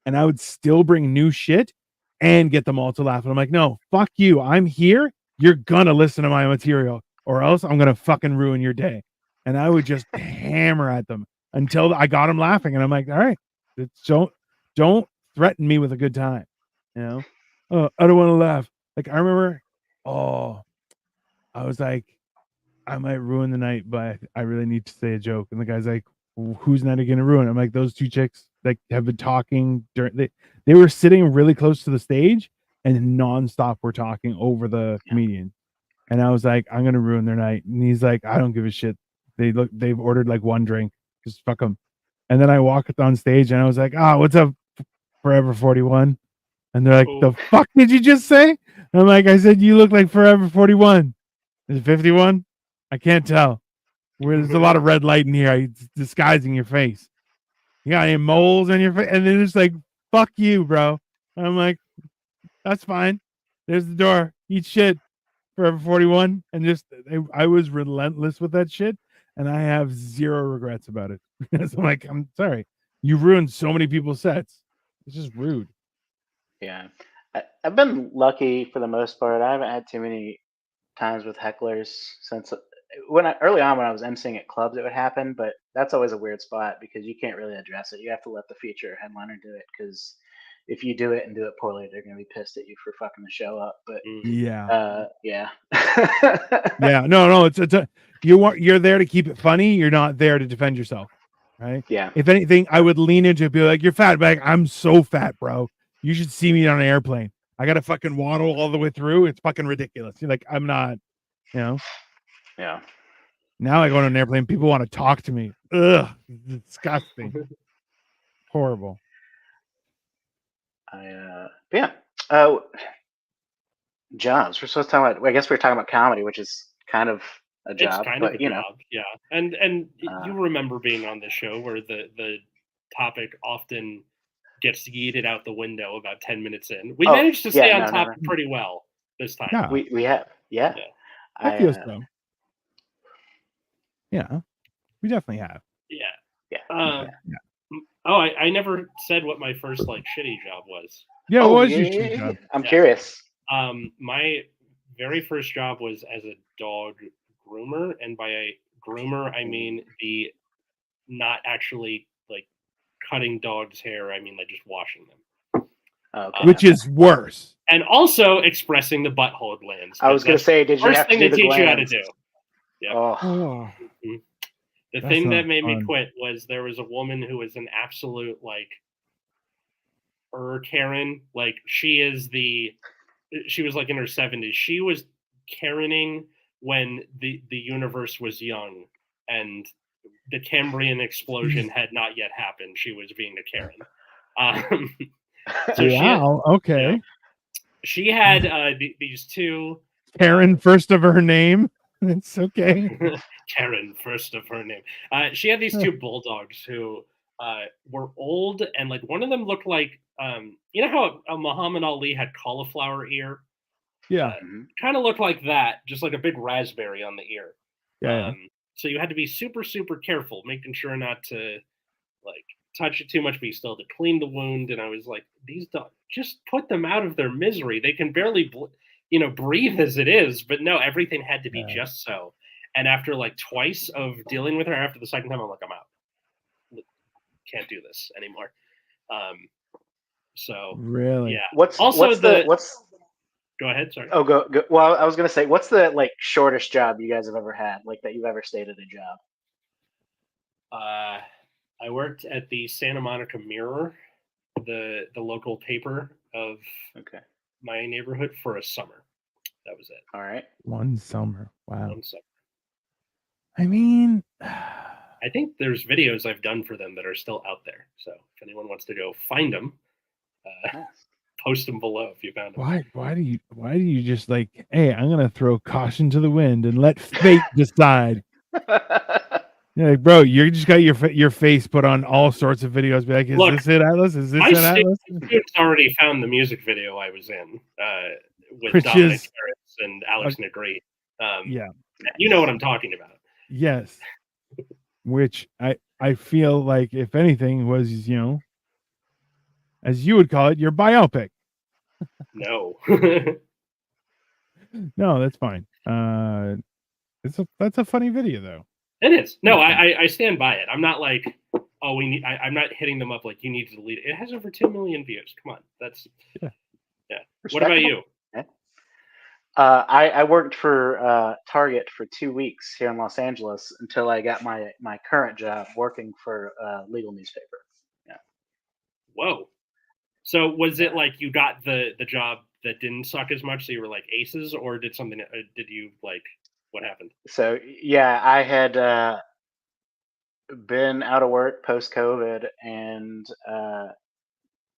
and I would still bring new shit and get them all to laugh. And I'm like, no, fuck you. I'm here. You're gonna listen to my material, or else I'm gonna fucking ruin your day. And I would just hammer at them until I got them laughing. And I'm like, all right, don't threaten me with a good time. You know, oh, I don't want to laugh. Like I remember, oh, I was like, I might ruin the night, but I really need to say a joke. And the guy's like, whose night are you gonna ruin? I'm like, those two chicks like have been talking during they were sitting really close to the stage and nonstop were talking over the comedian. And I was like, I'm gonna ruin their night. And he's like, I don't give a shit. They've ordered like one drink. Just fuck them. And then I walked on stage and I was like, what's up, Forever 41? And they're like, the fuck did you just say? And I'm like, I said you look like Forever 41. Is it 51? I can't tell. There's a lot of red light in here. It's disguising your face. You got any moles on your face? And then it's like, fuck you, bro. And I'm like, that's fine. There's the door. Eat shit, Forever 41. And just, I was relentless with that shit. And I have zero regrets about it. Because I'm like, I'm sorry. You ruined so many people's sets. It's just rude. Yeah. I've been lucky for the most part. I haven't had too many times with hecklers since early on when I was emceeing at clubs, it would happen, but that's always a weird spot because you can't really address it. You have to let the feature headliner do it because if you do it and do it poorly, they're going to be pissed at you for fucking the show up. But yeah, yeah, no, you're there to keep it funny. You're not there to defend yourself, right? Yeah. If anything, I would lean into it, be like, "You're fat, but I'm so fat, bro. You should see me on an airplane. I got to fucking waddle all the way through. It's fucking ridiculous. You're like, I'm not, you know." Yeah. Now I go on an airplane, people want to talk to me. Ugh, disgusting. Horrible. Jobs. We're supposed to talk about. I guess we're talking about comedy, which is kind of a job. It's kind but, of a job, yeah. And you remember being on the show where the topic often gets yeeted out the window about 10 minutes in. We managed to stay on topic pretty well this time. Yeah. We have. Yeah. I feel so. Yeah. We definitely have. Yeah. Oh, I never said what my first like shitty job was. Yeah, what was your shitty job? I'm curious. My very first job was as a dog groomer, and by a groomer I mean the not actually like cutting dogs' hair. I mean like just washing them. Okay. Which is worse. And also expressing the butthole glands. I was going to say, did you have to do the teach glands? you how to do? Yeah. Oh. The thing that made me quit was there was a woman who was an absolute like Karen. Like she was like in her 70s. She was Karening when the universe was young and the Cambrian explosion had not yet happened. She was being a Karen. Okay. She had these two Karen, first of her name. It's okay. Karen, first of her name. She had these two bulldogs who were old, and like one of them looked like you know how Muhammad Ali had cauliflower ear? Yeah. Kind of looked like that, just like a big raspberry on the ear. Yeah. So you had to be super, super careful, making sure not to like touch it too much, but you still had to clean the wound. And I was like, these dogs, just put them out of their misery. They can barely, breathe as it is. But no, everything had to be just so. And after like twice of dealing with her, after the second time, I'm like, I'm out. Can't do this anymore. So really, yeah. What's Go ahead. Sorry. Oh, go. Well, I was gonna say, what's the like shortest job you guys have ever had, like that you've ever stayed at a job? I worked at the Santa Monica Mirror, the local paper of my neighborhood for a summer. That was it. All right. One summer. Wow. One summer. I mean, I think there's videos I've done for them that are still out there. So if anyone wants to go find them, post them below if you found them. Why do you just like, hey, I'm gonna throw caution to the wind and let fate decide? You're like, bro, you just got your face put on all sorts of videos. Be like, is this it, Atlas? Is this it, Atlas? Students already found the music video I was in with Dominic Harris and Alex Negri. Yeah, you know what I'm talking about. Yes, which I feel like, if anything, was as you would call it, your biopic. No. No, that's fine. That's a funny video though. It is. No, I stand by it. I'm not like, oh, I'm not hitting them up like you need to delete it. It has over 2 million views. Come on, that's Yeah. What about you? Yeah. I worked for Target for 2 weeks here in Los Angeles until I got my current job working for a legal newspaper. Yeah. Whoa. So was it Yeah. like you got the job that didn't suck as much, so you were like aces, or did you like what happened? So yeah, I had been out of work post COVID and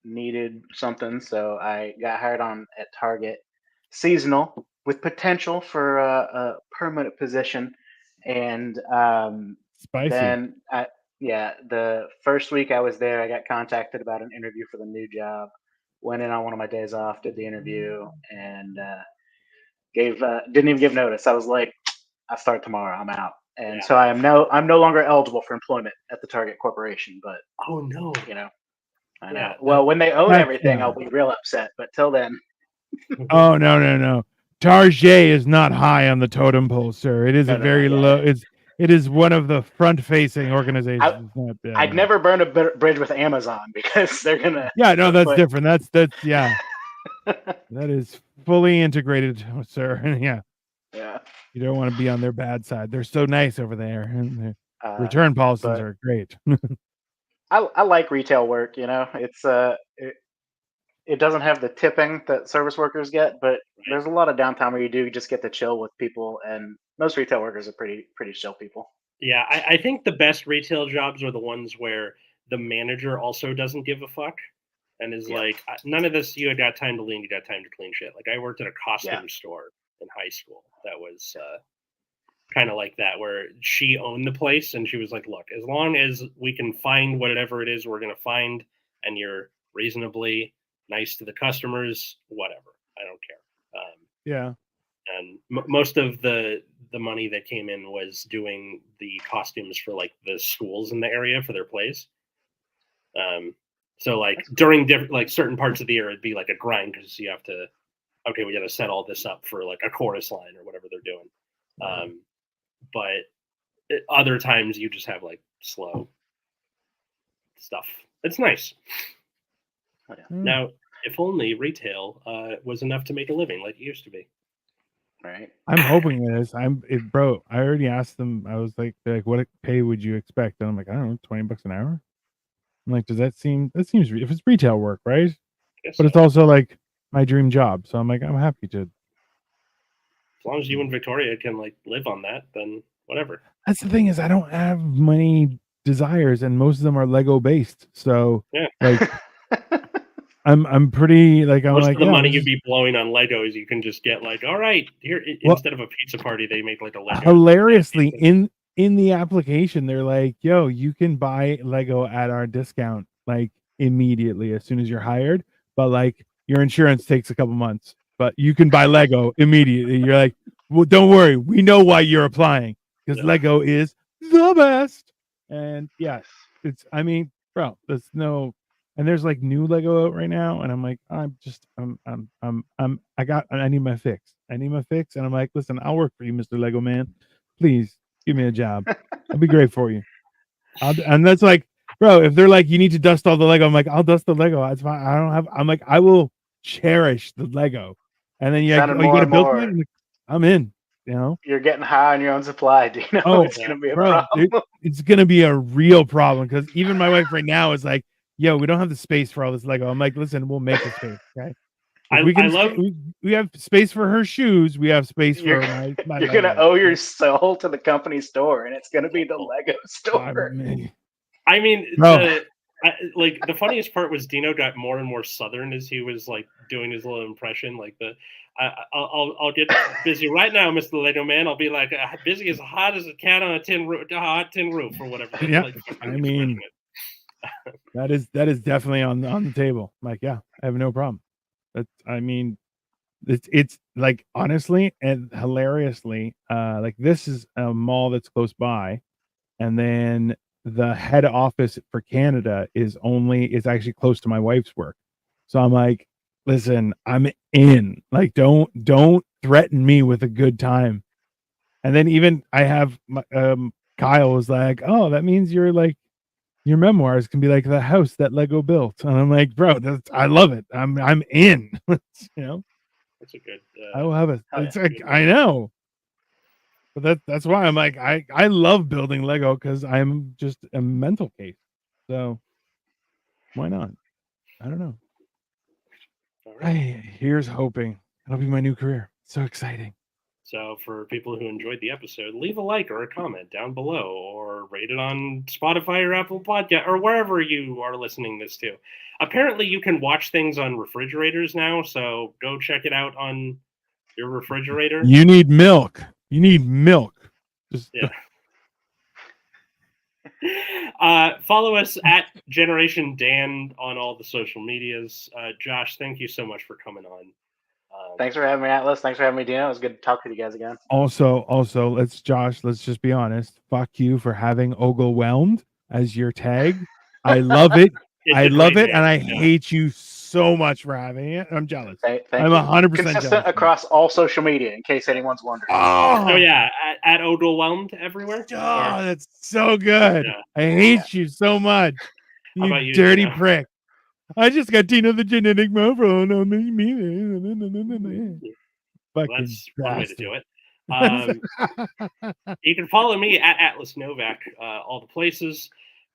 needed something, so I got hired on at Target, seasonal with potential for a permanent position. And Spicy. then yeah, the first week I was there, I got contacted about an interview for the new job. Went in on one of my days off, did the interview, and didn't even give notice. I was like, I start tomorrow. I'm out. And Yeah. so I'm no longer eligible for employment at the Target Corporation. But Oh no. you know, I know. Yeah, Well, when they own that's everything, I'll sad. be real upset. But till then, Oh no. Target is not high on the totem pole, sir. It is no, a no, very yeah, low. It is one of the front-facing organizations. I, It's not, I'd never burn a bridge with Amazon because they're gonna. Yeah, no, that's But different. That's yeah. That is fully integrated, sir. Yeah, yeah. you don't want to be on their bad side. They're so nice over there, and their return policies But are great. I like retail work. You know, it's it doesn't have the tipping that service workers get, but there's a lot of downtime where you do just get to chill with people, and most retail workers are pretty chill people. Yeah, I think the best retail jobs are the ones where the manager also doesn't give a fuck and is Yeah. like, none of this. You got time to lean. You got time to clean shit. Like I worked at a costume store in high school. That was kind of like that, where she owned the place and she was like, "Look, as long as we can find whatever it is we're gonna find, and you're reasonably nice to the customers, whatever. I don't care." Yeah. And most of the money that came in was doing the costumes for like the schools in the area for their plays. So like during different like certain parts of the year, it'd be like a grind because you have to, okay, we got to set all this up for like a chorus line or whatever they're doing. But other times you just have like slow stuff. It's nice. Oh, yeah. Now, if only retail was enough to make a living like it used to be. Right. I'm hoping it is. Bro, I already asked them. I was like, they're like, what pay would you expect? And I'm like, I don't know, $20 an hour. I'm like, that seems if it's retail work, right? But it's also like my dream job. So I'm like, I'm happy to. As long as you and Victoria can like live on that, then whatever. That's the thing is I don't have many desires and most of them are Lego based. So yeah. Like I'm pretty like I'm most like of the money you'd be blowing on Legos, you can just get like, all right, here instead of a pizza party, they make like a Lego. Hilariously, in the application, they're like, "Yo, you can buy Lego at our discount like immediately as soon as you're hired, but like your insurance takes a couple months, but you can buy Lego immediately." You're like, "Well, don't worry, we know why you're applying because Lego is the best." And yeah, it's I mean, bro, there's no. And there's like new Lego out right now, and I'm like, I need my fix. I need my fix, and I'm like, listen, I'll work for you, Mr. Lego Man. Please give me a job. I'll be great for you. And that's like, bro, if they're like, you need to dust all the Lego, I'm like, I'll dust the Lego. That's fine. I'm like, I will cherish the Lego. And then you're like, oh, you got to build it? Like, I'm in. You know, you're getting high on your own supply. Do you know it's gonna be a problem? It's gonna be a real problem because even my wife right now is like, yo, we don't have the space for all this Lego. I'm like, listen, we'll make the space, okay? We have space for her shoes. We have space for my you're gonna owe your soul to the company store, and it's gonna be the Lego store. I mean, like the funniest part was Dino got more and more southern as he was like doing his little impression, like I'll get busy right now, Mr. Lego Man. I'll be like busy as hot as a cat on a hot tin roof or whatever. Yeah, like, I mean, that is definitely on the table. Like, yeah, I have no problem. I mean, it's like honestly and hilariously, like this is a mall that's close by, and then the head office for Canada is actually close to my wife's work. So I'm like, listen, I'm in. Like, don't threaten me with a good time. And then even I have Kyle was like, oh, that means you're like, your memoirs can be like the house that Lego built. And I'm like, bro, I love it. I'm in. You know, That's a good. I will have a. Hell It's yeah. like I know, but that's why I'm like I love building Lego because I'm just a mental case. So why not? I don't know. All right. Here's hoping it'll be my new career. So exciting. So, for people who enjoyed the episode, leave a like or a comment down below, or rate it on Spotify or Apple Podcast or wherever you are listening this to. Apparently, you can watch things on refrigerators now, so go check it out on your refrigerator. You need milk. You need milk. Just Yeah. Follow us at Generation Dan on all the social medias. Josh, thank you so much for coming on. Thanks for having me, Atlas. Thanks for having me, Dino. It was good to talk to you guys again. Also, let's just be honest. Fuck you for having Ogle whelmed as your tag. I love it. It's I a love great it, and I name, yeah. hate you so much for having it. I'm jealous. Thank I'm you. 100% Consistent jealous. across all social media, in case anyone's wondering. Oh yeah, at Ogle everywhere. Oh, that's so good. Yeah. I hate you so much. How You about you, dirty Dino? prick. I just got Dino the genetic mofo. No, me. Well, Fucking that's one way to do bastard. it. You can follow me at Atlas Novak, all the places.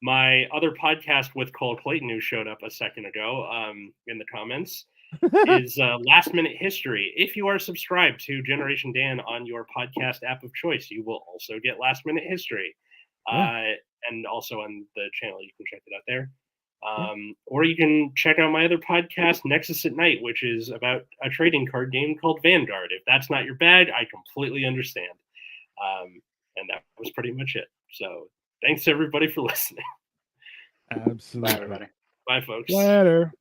My other podcast with Cole Clayton, who showed up a second ago in the comments, is Last Minute History. If you are subscribed to Generation Dan on your podcast app of choice, you will also get Last Minute History. And also on the channel, you can check it out there. Or you can check out my other podcast, Nexus at Night, which is about a trading card game called Vanguard. If that's not your bag, I completely understand. And that was pretty much it. So thanks everybody for listening. Absolutely. Bye, everybody. Bye, folks. Later.